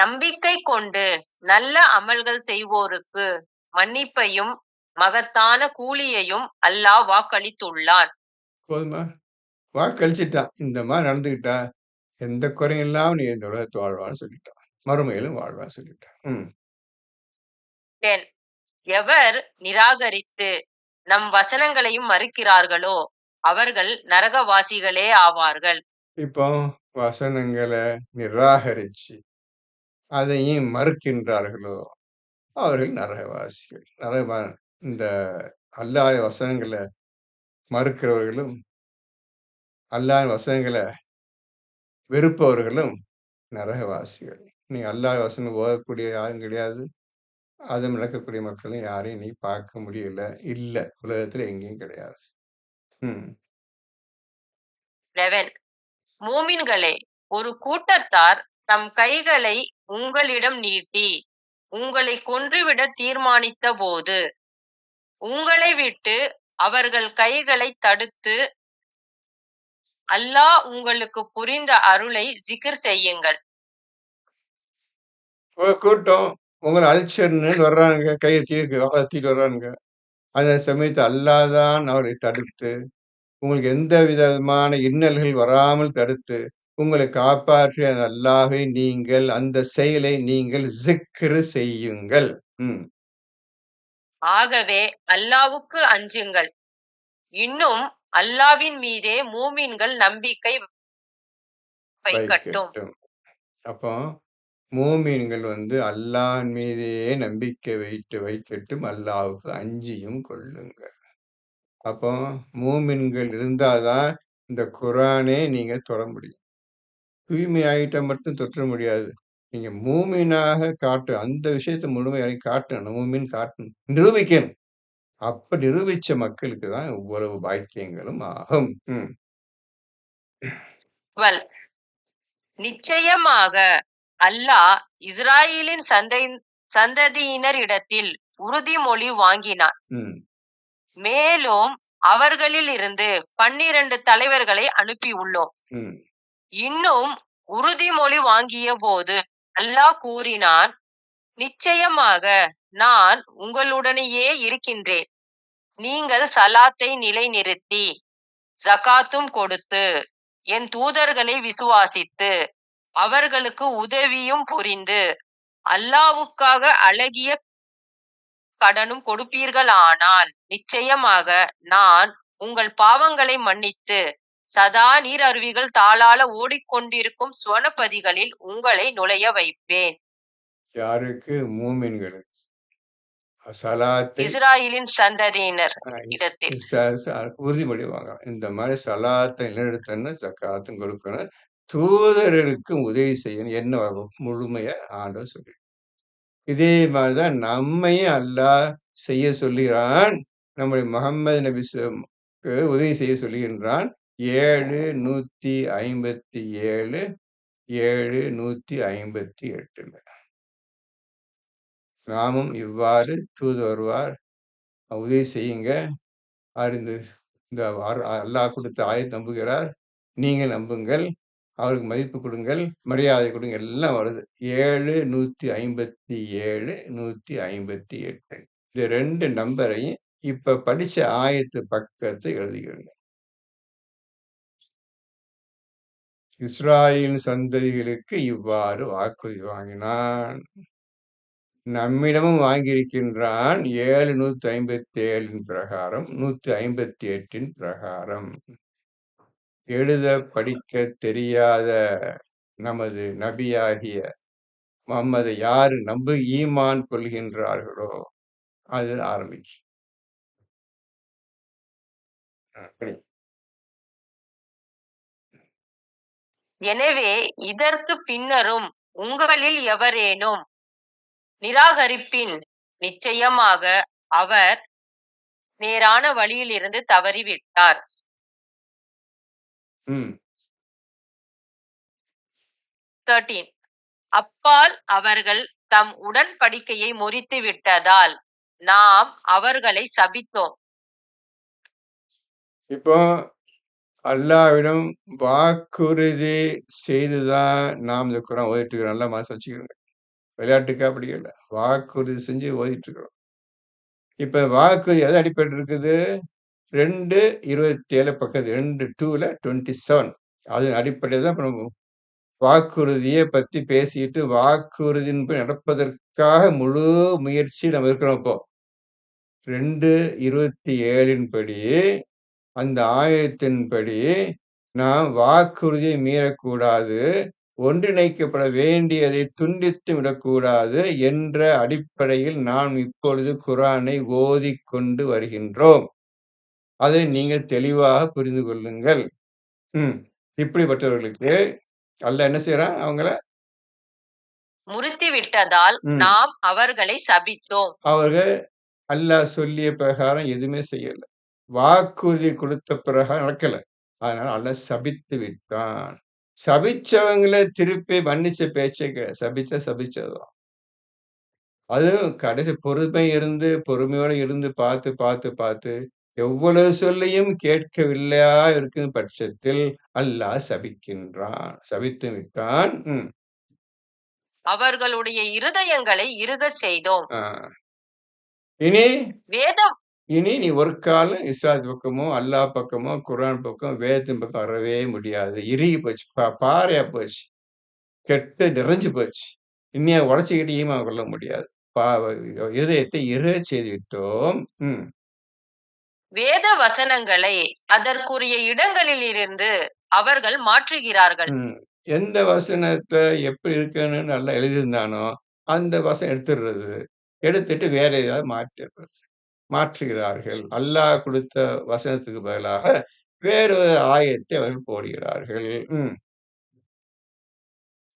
நம்பிக்கை கொண்டு நல்ல அமல்கள் செய்வோருக்கு மன்னிப்பையும் மகத்தான கூலியையும் அல்லாஹ் வாக்களித்துள்ளான். போதுமா? வாக்களிச்சிட்டான். இந்த மாதிரி நடந்துக்கிட்டா எந்த குறையும் இல்லாம நீ இந்த உலகத்துல வாழ்வான்னு சொல்லிட்டான். மறுமையிலும் வாழ்வான்னு சொல்லிட்டான். 10. எவர் நிராகரித்து நம் வசனங்களையும் மறுக்கிறார்களோ அவர்கள் நரகவாசிகளே ஆவார்கள். இப்போ வசனங்களை நிராகரிச்சு அதையும் மறுக்கின்றார்களோ அவர்கள் நரகவாசிகள். இந்த அல்லாஹ் வசனங்களை மறுக்கிறவர்களும் அல்லாஹ் வசனங்களை வெறுப்பவர்களும் நரகவாசிகள். நீ அல்லாஹ் வசனம் ஓதக்கூடிய யாரும் கிடையாது. அது நடக்கக்கூடிய மக்களும் யாரையும் நீ பார்க்க முடியல. இல்ல. உலகத்துல எங்கேயும் கிடையாது. ம். 11 மூமின்களே, ஒரு கூட்டத்தார் தம் கைகளை உங்களிடம் நீட்டி உங்களை கொன்றுவிட தீர்மானித்த போது உங்களை விட்டு அவர்கள் கைகளை தடுத்து அல்லாஹ் உங்களுக்கு புரிந்த அருளை ஜிக்ர் செய்யுங்கள். ஒரு கூட்டம் உங்களை அழிச்சிடணும்னு வர்றாங்க. கையை வளர்த்திட்டு வர்றாங்க. அந்த சமயத்தை அல்லாஹ் தான் அவரை தடுத்து உங்களுக்கு எந்த விதமான இன்னல்கள் வராமல் தடுத்து உங்களை காப்பாற்றிய அந்த அல்லாஹ்வை நீங்கள் அந்த செயலை நீங்கள் ஜிக்ர் செய்யுங்கள். ம். ஆகவே அல்லாஹ்வுக்கு அஞ்சுங்கள். இன்னும் அல்லாஹ்வின் மீதே மூமின்கள் நம்பிக்கை வைக்கட்டும். வைக்கட்டும். அப்போ மூமின்கள் அல்லாஹ்வின் மீதே நம்பிக்கை வைக்கட்டும். அல்லாஹ்வுக்கு அஞ்சியும் கொள்ளுங்க. அப்போ மூமின்கள் இருந்தாதான் இந்த குர்ஆனே நீங்க தொட முடியும். தூய்மை ஆயிட்டா மட்டும் தொற்ற முடியாது. நீங்க மூமினாக அந்த விஷயத்தை முழுமையாக காட்டணும். மூமின் காட்டணும். நிரூபிக்கணும். அப்ப நிரூபிச்ச மக்களுக்கு தான் இவ்வளவு பாக்கியங்களும் ஆகும். ம். 12 நிச்சயமாக அல்லாஹ் இஸ்ராயேலின் சந்ததியினரிடத்தில் உறுதிமொழி வாங்கினான். ம். மேலும் அவர்களில் இருந்து 12 தலைவர்களை அனுப்பியுள்ளோம். ம். இன்னும் உறுதிமொழி வாங்கிய போது அல்லாஹ் கூறினான், நிச்சயமாக நான் உங்களுடனேயே இருக்கின்றேன். நீங்கள் சலாத்தை நிலைநிறுத்தி ஜகாத்தும் கொடுத்து என் தூதர்களை விசுவாசித்து அவர்களுக்கு உதவியும் புரிந்து அல்லாஹ்வுக்காக அழகிய கடனும் கொடுப்பீர்களானால் நிச்சயமாக நான் உங்கள் பாவங்களை மன்னித்து சதா நீர் அருவிகள் தாளால ஓடிக்கொண்டிருக்கும் சுவனபதிகளில் உங்களை நுழைய வைப்பேன். யாருக்கு? மூமின்களுக்கு. சலாத்தை இஸ்ராயேலின் சந்ததியினர் இடத்தில் உறுதிமொழி வாங்கலாம். இந்த மாதிரி சலாத்தை நிலைநிறுத்தணும், ஜக்காத்தும் கொடுக்கணும், தூதர்களுக்கும் உதவி செய்யணும். என்ன முழுமையா ஆண்டவர் சொல்லி இதே மாதிரிதான் நம்மையும் அல்லாஹ் செய்ய சொல்லுகிறான். நம்முடைய முகமது நபி உதவி செய்ய சொல்லுகின்றான். 757 758 நாமும் இவ்வாறு தூது வருவார், உதவி செய்யுங்க, அறிந்து இந்த அல்லாஹ் கொடுத்த ஆயத்தை நம்புகிறார், நீங்கள் நம்புங்கள், அவருக்கு மதிப்பு கொடுங்கள், மரியாதை கொடுங்க, எல்லாம் வருது. 757 158 இந்த 2 நம்பரையும் இப்ப படிச்ச ஆயத்து பக்கத்தை எழுதுகிறேங்க. இஸ்ராயேல் சந்ததிகளுக்கு இவ்வாறு வாக்குறுதி வாங்கினான், நம்மிடமும் வாங்கியிருக்கின்றான். 757 பிரகாரம் 158 பிரகாரம் எழுத படிக்க தெரியாத நமது நபியாகிய முகம்மதை யாரு ஈமான் கொள்கின்றார்களோ அது ஆரம்பிக்கும். எனவே இதற்கு பின்னரும் உங்களில் எவரேனும் நிராகரிப்பின் நிச்சயமாக அவர் நேரான வழியிலிருந்து தவறிவிட்டார். 13 அப்பால் அவர்கள் தம் உடன்படிக்கையை முறித்து விட்டதால் நாம் அவர்களை சபித்தோம். இப்போ அல்லாஹ்விடம் வாக்குறுதி செய்துதான் நாம் இந்த குர்ஆன் ஓதிட்டு இருக்கிறோம். நல்லா மனசு வச்சுக்கிறோங்க. விளையாட்டுக்கா அப்படி இல்லை, வாக்குறுதி செஞ்சு ஓதிட்டு இருக்கிறோம். இப்ப வாக்குறுதி எது அடிப்படை இருக்குது? 2:27 பக்கத்து 2:2-27 அது அடிப்படையில் தான் இப்ப நம்ம வாக்குறுதியை பத்தி பேசிட்டு வாக்குறுதியின்படி நடப்பதற்காக முழு முயற்சி நம்ம இருக்கிறோம். இப்போ 2:27 படி அந்த ஆயத்தின்படி நாம் வாக்குறுதியை மீறக்கூடாது, ஒன்றிணைக்கப்பட வேண்டியதை துண்டித்து விடக்கூடாது என்ற அடிப்படையில் நாம் இப்பொழுது குர்ஆனை ஓதிக்கொண்டு வருகின்றோம். அதை நீங்கள் தெளிவாக புரிந்து கொள்ளுங்கள். இப்படிப்பட்டவர்களுக்கு அல்லாஹ் என்ன செய்றான்? அவங்கள முறித்து விட்டதால் நாம் அவர்களை சபித்தோம். அவர்கள் அல்லாஹ் சொல்லிய பிரகாரம் எதுவுமே செய்யல. வாக்குறுதி கொடுத்த பிரகாரம் நடக்கல. அதனால அல்லாஹ் சபித்து விட்டான். சபிச்சவங்கள திருப்பி மன்னிச்ச பேச்சே கிடையாது. சபிச்சா சபிச்சதுதான். அதுவும் கடைசி பொறுமையோட இருந்து பார்த்து எவ்வளவு சொல்லியும் கேட்கவில்லையா இருக்கும் பட்சத்தில் அல்லாஹ் சபிக்கின்றான். சபித்து விட்டான். அவர்களுடைய இருதயங்களை இறுகச் செய்தோம். இனி வேதம் இனி நீ ஒரு காலம் இஸ்லாத் பக்கமோ அல்லாஹ் பக்கமோ குர்ஆன் பக்கம் வேதத்தின் பக்கம் வரவே முடியாது. இறுகி போச்சு, பாறையா போச்சு, கெட்டு நிறைஞ்சு போச்சு. இன்னிய உடச்சிக்கிட்டு ஈமான் கொள்ள முடியாது. இதயத்தை இறுக செய்து விட்டோம். வேத வசனங்களை அதற்குரிய இடங்களில் இருந்து அவர்கள் மாற்றுகிறார்கள். எந்த வசனத்தை எப்படி இருக்குன்னு நல்லா எழுதியிருந்தானோ அந்த வசனம் எடுத்துடுறது, எடுத்துட்டு வேற ஏதாவது மாற்றுகிறார்கள். அல்லாஹ் கொடுத்த வசனத்துக்கு பதிலாக வேறு ஆயத்தை அவர்கள் போடுகிறார்கள்.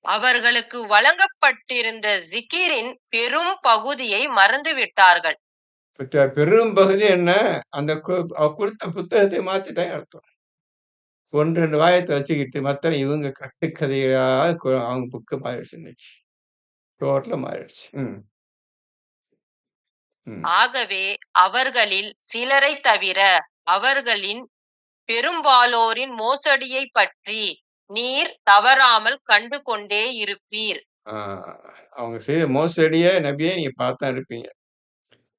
அவர்களுக்கு வழங்கப்பட்டிருந்த ஜிக்கிரின் பெரும் பகுதியை மறந்து விட்டார்கள். பெரும் பகுதி என்ன? அந்த கொடுத்த புத்தகத்தை மாத்திட்டாங்க அர்த்தம். 1-2 வாயத்தை வச்சுக்கிட்டு மத்த இவங்க கட்டுக்கதையா அவங்க புக்கு மாறிடுச்சு. இன்னைக்கு டோட்டலா மாறிடுச்சு. ஆகவே அவர்களில் சிலரை தவிர அவர்களின் பெரும்பாலோரின் மோசடியை பற்றி நீர் தவறாமல் கண்டு கொண்டே இருப்பீர். அவங்க செய்த மோசடிய நபியே நீங்க பார்த்தா இருப்பீங்க.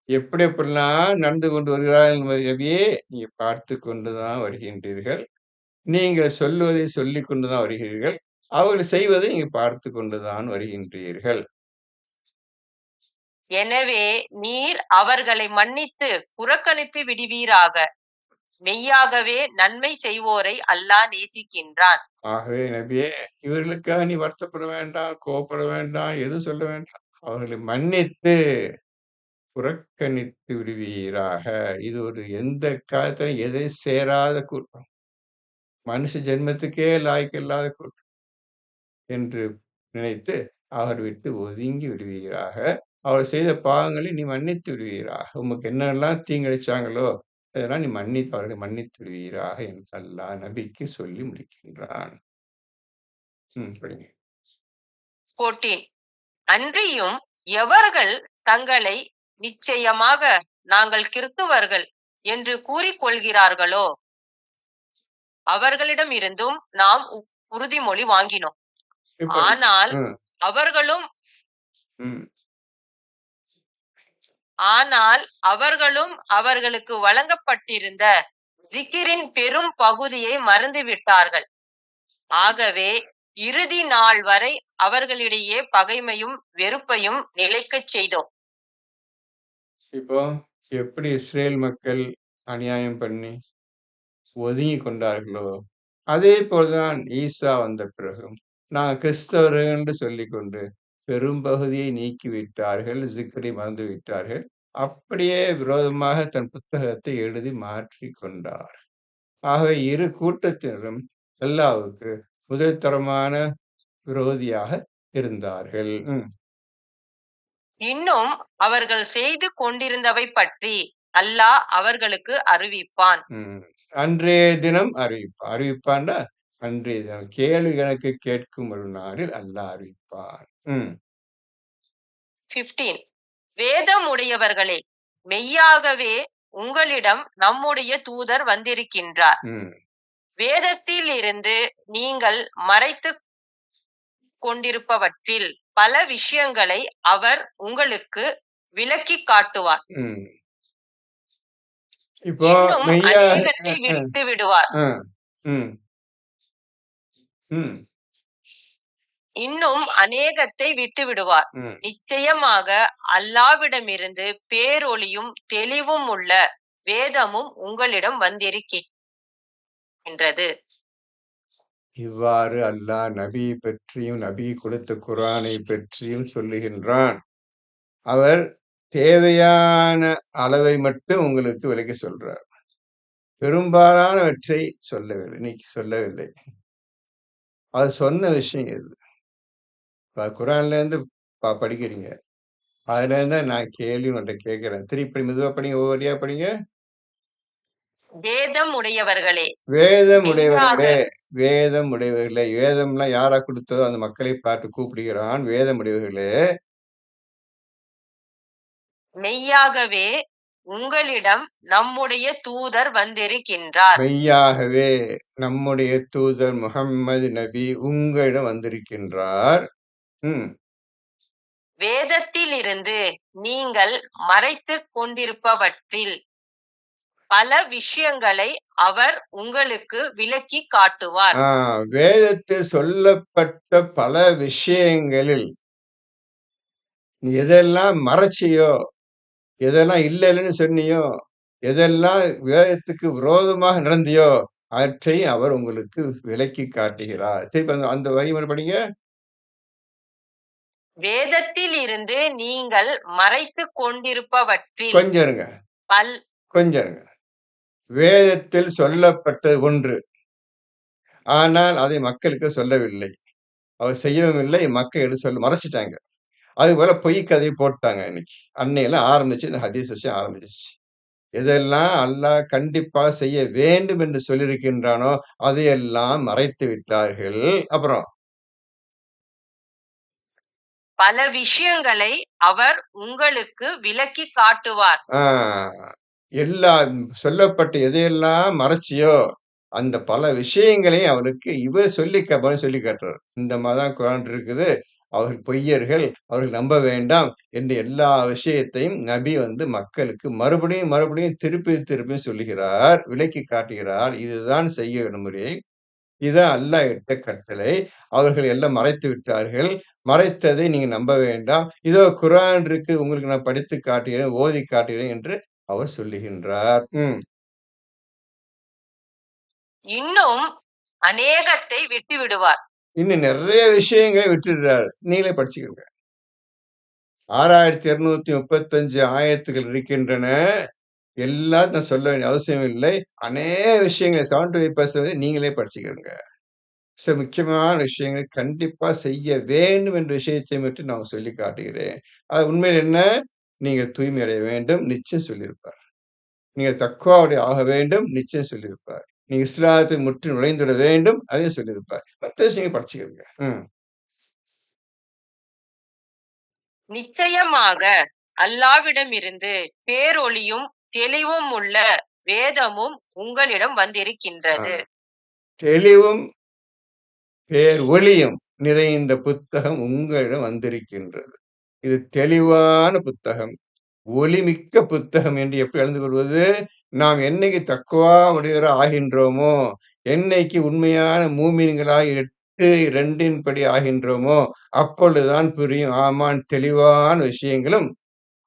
எப்படியெல்லாம் நடந்து கொண்டு வருகிறார்கள் நபியே நீங்க பார்த்து கொண்டுதான் வருகின்றீர்கள். நீங்கள் சொல்வதை சொல்லிக் கொண்டுதான் வருகிறீர்கள். அவர்கள் செய்வதை நீங்க பார்த்து கொண்டுதான் வருகின்றீர்கள். எனவே நீர் அவர்களை மன்னித்து புறக்கணித்து விடுவீராக. மெய்யாகவே நன்மை செய்வோரை அல்லாஹ் நேசிக்கின்றான். ஆகவே நபியே இவர்களுக்காக நீ வருத்தப்பட வேண்டாம், கோபப்பட வேண்டாம், எதுவும் சொல்ல வேண்டாம். அவர்களை மன்னித்து புறக்கணித்து விடுவீராக. இது ஒரு எந்த காலத்திலும் எதையும் சேராத கூட்டம், மனுஷ ஜென்மத்துக்கே லாய்க்கில்லாத கூட்டம் என்று நினைத்து அவர் விட்டு ஒதுங்கி விடுவீராக. அவர் செய்த பாவங்களை நீ மன்னித்து விடுவீராக. உமக்கு என்னெல்லாம் தீங்கிழைச்சாங்களோ அதெல்லாம் நீ அவர்களை மன்னித்து விடுவீராக என்று அல்லாஹ் நபிக்கு சொல்லி முடிக்கின்றான். அன்றியும் எவர்கள் தங்களை நிச்சயமாக நாங்கள் கிறிஸ்துவர்கள் என்று கூறிக்கொள்கிறார்களோ அவர்களிடம் இருந்தும் நாம் உறுதிமொழி வாங்கினோம். ஆனால் அவர்களும் அவர்களுக்கு வழங்கப்பட்டிருந்த ஜிக்கிரின் பெரும் பகுதியை மறந்து விட்டார்கள். ஆகவே இறுதி நாள் வரை அவர்களிடையே பகைமையும் வெறுப்பையும் நிலைக்கச் செய்தோம். இப்போ எப்படி இஸ்ரேல் மக்கள் அநியாயம் பண்ணி ஒதுங்கி கொண்டார்களோ அதே போல்தான் ஈசா வந்த பிறகும் நான் கிறிஸ்தவர்கள் என்று சொல்லிக்கொண்டு பெரும்பகுதியை நீக்கிவிட்டார்கள், ஜிக்ரை மறந்து விட்டார்கள். அப்படியே விரோதமாக தன் புத்தகத்தை எழுதி மாற்றி கொண்டார். ஆகவே இரு கூட்டத்தினரும் அல்லாஹ்வுக்கு முதல் தரமான விரோதியாக இருந்தார்கள். இன்னும் அவர்கள் செய்து கொண்டிருந்தவை பற்றி அல்லாஹ் அவர்களுக்கு அறிவிப்பான். அன்றைய தினம் அறிவிப்பான்டா அன்றைய தினம் கேள்வி கணக்கு கேட்கும் ஒரு நாளில் அல்லாஹ் அறிவிப்பான். 15 வேதம் உடையவர்களே, மெய்யாகவே உங்களிடம் நம்முடைய தூதர் வந்திருக்கின்றார். வேதத்தில் இருந்து நீங்கள் மறைத்து கொண்டிருப்பவற்றில் பல விஷயங்களை அவர் உங்களுக்கு விளக்கி காட்டுவார். அநேகத்தை விட்டு விடுவார். இன்னும் அநேகத்தை விட்டு விடுவார். நிச்சயமாக அல்லாஹ்விடமிருந்து பேரொளியும் தெளிவும் உள்ள வேதமும் உங்களிடம் என்றது. இவ்வாறு அல்லாஹ் நபி பற்றியும் நபி கொடுத்த குர்ஆனை பற்றியும் சொல்லுகின்றான். அவர் தேவையான அளவை மட்டும் உங்களுக்கு விளக்கி சொல்றார். பெரும்பாலானவற்றை சொல்லவில்லை. அது சொன்ன விஷயம் எது? குர்ஆன்லேருந்து படிக்கிறீங்க. அதுலேருந்து தான் நான் கேள்வி உங்கள்ட்ட கேட்கிறேன். திருப்பி மெதுவா படிங்க. ஒவ்வொருவரியா படிங்க. வேதம் உடையவர்களே, வேதம் மெய்யாக உடையவர்களே, வேதம் உடையவர்களே. வேதம்லாம் யாரா கொடுத்ததோ அந்த மக்களை பார்த்து கூப்பிடுகிறான். வேதம் உடையவர்களே, மெய்யாகவே உங்களிடம் நம்முடைய தூதர் வந்திருக்கின்றார். மெய்யாகவே நம்முடைய தூதர் முஹம்மது நபி உங்களிடம் வந்திருக்கின்றார். வேதத்திலிருந்து நீங்கள் மறைத்துக் கொண்டிருப்பவற்றில் பல விஷயங்களை அவர் உங்களுக்கு விளக்கி காட்டுவார். வேதத்தில் சொல்லப்பட்ட பல விஷயங்களில் நீ எதெல்லாம் மறைச்சியோ, எதெல்லாம் இல்லைன்னு சொன்னியோ, எதெல்லாம் வேதத்துக்கு விரோதமாக நடந்தியோ அவற்றை அவர் உங்களுக்கு விளக்கி காட்டுகிறார். திருப்பி அந்த வரி மட்டும் படிங்க. வேதத்தில் இருந்து நீங்கள் மறைத்துக் கொண்டிருப்பவற்றில் கொஞ்சம் இருங்க. வேதத்தில் சொல்லப்பட்டது ஒன்று, ஆனால் அதை மக்களுக்கு சொல்லவில்லை. அவர் செய்யவும் இல்லை. மக்கள் எடுத்து சொல்ல மறைச்சிட்டாங்க. அது போல பொய் கதையை போட்டாங்க. இன்னைக்கு அன்னையெல்லாம் ஆரம்பிச்சு இந்த ஹதீஸ் விஷயம் ஆரம்பிச்சிச்சு. எதெல்லாம் அல்லாஹ் கண்டிப்பாக செய்ய வேண்டும் என்று சொல்லியிருக்கின்றானோ அதையெல்லாம் மறைத்து விட்டார்கள். அப்புறம் பல விஷயங்களை அவர் உங்களுக்கு விளக்கி காட்டுவார். எல்லாம் சொல்லப்பட்ட எதையெல்லாம் மறைச்சியோ அந்த பல விஷயங்களை அவருக்கு இவர் சொல்லி காட்டுறார். இந்த மாதிரிதான் குர்ஆன் இருக்குது, அவர்கள் பொய்யர்கள், அவர்கள் நம்ப வேண்டாம் என்று எல்லா விஷயத்தையும் நபி மக்களுக்கு மறுபடியும் திருப்பியும் சொல்லுகிறார், விளக்கி காட்டுகிறார். இதுதான் செய்ய முறை, இதான் அல்லாஹ் இட்ட கட்டளை. அவர்கள் எல்லாம் மறைத்து விட்டார்கள். மறைத்ததை நீங்க நம்ப வேண்டாம். இதோ குர்ஆன் இருக்கு, உங்களுக்கு நான் படித்து காட்டுகிறேன், ஓதி காட்டுகிறேன் என்று அவர் சொல்லுகின்றார். இன்னும் அநேகத்தை விட்டு விடுவார். இன்னும் நிறைய விஷயங்களை விட்டுடுறார். நீங்களே படிச்சுக்கோங்க. 6235 ஆயத்துகள் இருக்கின்றன. எல்லாம் நான் சொல்ல வேண்டிய அவசியம் இல்லை. அநேக விஷயங்களை 75% நீங்களே படிச்சுக்கோங்க. முக்கியமான விஷயங்களை கண்டிப்பா செய்ய வேண்டும் என்ற விஷயத்தை மட்டும் நான் சொல்லி காட்டுகிறேன். அது உண்மையில் என்ன? நீங்க தூய்மை அடைய வேண்டும், நிச்சயம் சொல்லியிருப்பார். நீங்க தக்வாவுடைய ஆக வேண்டும், நிச்சயம் சொல்லியிருப்பார். நீங்க இஸ்லாத்தை முற்று நுழைந்துவிட வேண்டும், அதையும் சொல்லியிருப்பார். மற்ற விஷயங்களை படிச்சுக்கோங்க. நிச்சயமாக அல்லாவிடமிருந்து பேரொளியும் தெளிவும் உள்ள வேதமும் உங்களிடம் வந்திருக்கின்றது. தெளிவும் பேர் ஒளியும் நிறைந்த புத்தகம் உங்களிடம் வந்திருக்கின்றது. இது தெளிவான புத்தகம், ஒளிமிக்க புத்தகம் என்று எப்படி அறிந்து கொள்வது? நாம் என்னைக்கு தக்வா உடையவராக ஆகின்றோமோ, என்னைக்கு உண்மையான மூமின்களாக 8:2 படி ஆகின்றோமோ அப்பொழுதுதான் புரியும். ஆமான், தெளிவான விஷயங்களும்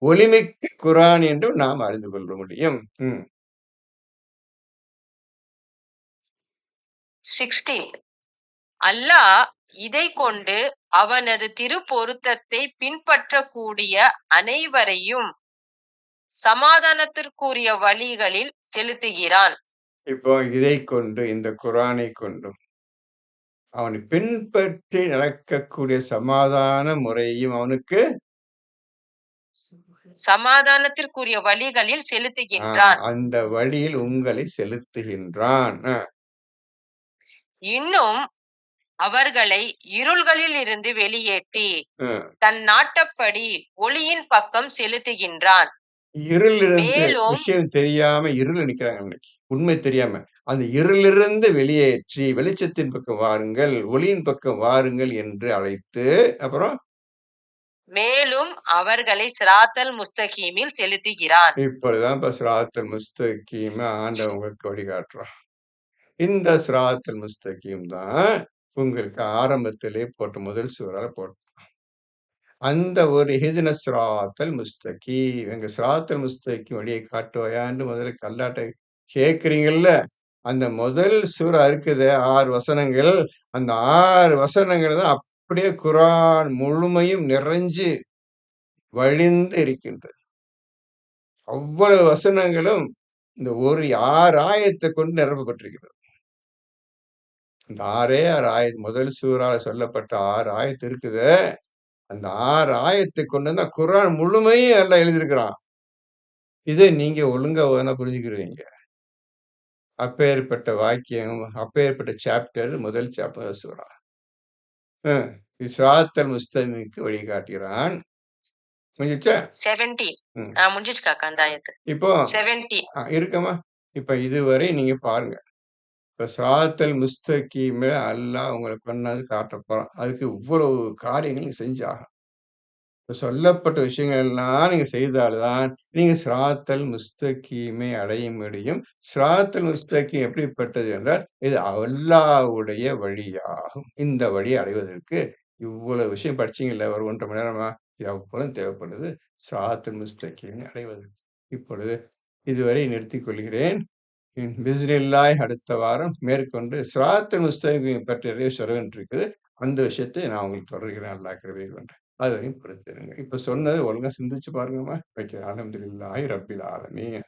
ஒளிமிக்க குர்ஆன் என்று நாம் அறிந்து கொள்ள முடியும். 16 அல்லாஹ் இதை கொண்டு அவனது திருப்பொருத்தத்தை பின்பற்றக்கூடிய அனைவரையும் சமாதானத்திற்குரிய வழிகளில் செலுத்துகிறான். இப்போ இதை கொண்டு, இந்த குர்ஆனை கொண்டும் அவனை பின்பற்றி நடக்கக்கூடிய சமாதான முறையும் அவனுக்கு சமாதானத்திற்குரிய வழிகளில் செலுத்துகின்றான். அந்த வழியில் உங்களை செலுத்துகின்றான். இன்னும் அவர்களை இருள்களில் இருந்து வெளியேற்றி தன் நாட்டப்படி ஒளியின் பக்கம் செலுத்துகின்றான். இருளிலிருந்து விஷயம் தெரியாம இருள் நிக்கிறாங்க இன்னைக்கு, உண்மை தெரியாம. அந்த இருளிலிருந்து வெளியேற்றி வெளிச்சத்தின் பக்கம் வாருங்கள், ஒளியின் பக்கம் வாருங்கள் என்று அழைத்து, அப்புறம் மேலும் அவர்களை சிராத்தல் முஸ்தகீமில் செலுத்துகிறான். இப்படிதான் இப்ப சிராத்தல் முஸ்தகீம ஆண்டவங்களுக்கு வழிகாட்டுறான். இந்த சிராத்தல் முஸ்தகீம் தான் உங்களுக்கு ஆரம்பத்திலே போட்ட முதல் சூறால போட்டான். அந்த ஒரு இஹ்தின சிராத்தல் முஸ்தகீம், எங்க சிராத்தல் முஸ்தகீம் வழியை காட்டுவாயான்னு முதல்ல அல்லாஹ்ட்ட கேட்கிறீங்கல்ல, அந்த முதல் சூரா இருக்குதே 6 வசனங்கள். அந்த 6 வசனங்கள் தான் அப்படியே குர்ஆன் முழுமையும் நிறைஞ்சு வழிந்து இருக்கின்றது. அவ்வளவு வசனங்களும் இந்த ஒரு 6 ஆயத்தை கொண்டு நிரப்பப்பட்டிருக்கிறது. இந்த 6 ஆயத் முதல் சூறால சொல்லப்பட்ட 6 ஆயத்து இருக்குதே, அந்த 6 ஆயத்தை கொண்டு தான் குர்ஆன் முழுமையும் அல்லாஹ் எழுதியிருக்கிறான். இதை நீங்க ஒழுங்கா ஓதுனா புரிஞ்சுக்கிருவீங்க. அப்பேற்பட்ட வாக்கியம், அப்பேற்பட்ட சாப்டர் முதல் சூரா. சிராத்தல் முஸ்தகீமுக்கு வழிகாட்டுகிறான். முடிஞ்சிச்சா? 70 ம். முடிஞ்சிச்சு காக்கா அந்த ஆயத்து. இப்போ 70 இருக்கமா? இப்ப இதுவரை நீங்க பாருங்க. இப்ப சிராத்தல் முஸ்தகீம அல்லாஹ் உங்களுக்கு கொண்டாந்து காட்டப் போறான். அதுக்கு இவ்வளவு காரியங்கள் நீங்க செஞ்சாகணும். இப்ப சொல்லப்பட்ட விஷயங்கள் எல்லாம் நீங்க செய்தால் தான் நீங்க சிராத்தல் முஸ்தகீமை அடைய முடியும். சிராத்தல் முஸ்தகீம் எப்படிப்பட்டது என்றால், இது அல்லாஹ்வுடைய வழியாகும். இந்த வழியை அடைவதற்கு இவ்வளவு விஷயம் படிச்சீங்கல்ல, ஒரு 1 1/2 மணி நேரமா? இது அவ்வளவும் தேவைப்படுது சிராத்தல் முஸ்தகீமை அடைவதற்கு. இப்பொழுது இதுவரை நிறுத்திக் கொள்கிறேன். பிஸ்மில்லாஹ் அடுத்த வாரம் மேற்கொண்டு சிராத்தல் முஸ்தகீம் பற்றி நிறைய சொல்ல வேண்டியிருக்குது. அந்த விஷயத்தை நான் உங்களுக்கு தொடர்கிறேன் அல்லாஹ் கிருபை கொண்டு. அதுவரையும் பொறுத்திருங்க. இப்ப சொன்னது ஒழுங்கா சிந்திச்சு பாருங்கம்மா. வைக்கிறேன். அல்ஹம்துலில்லாஹி ரப்பில் ஆலமீன்.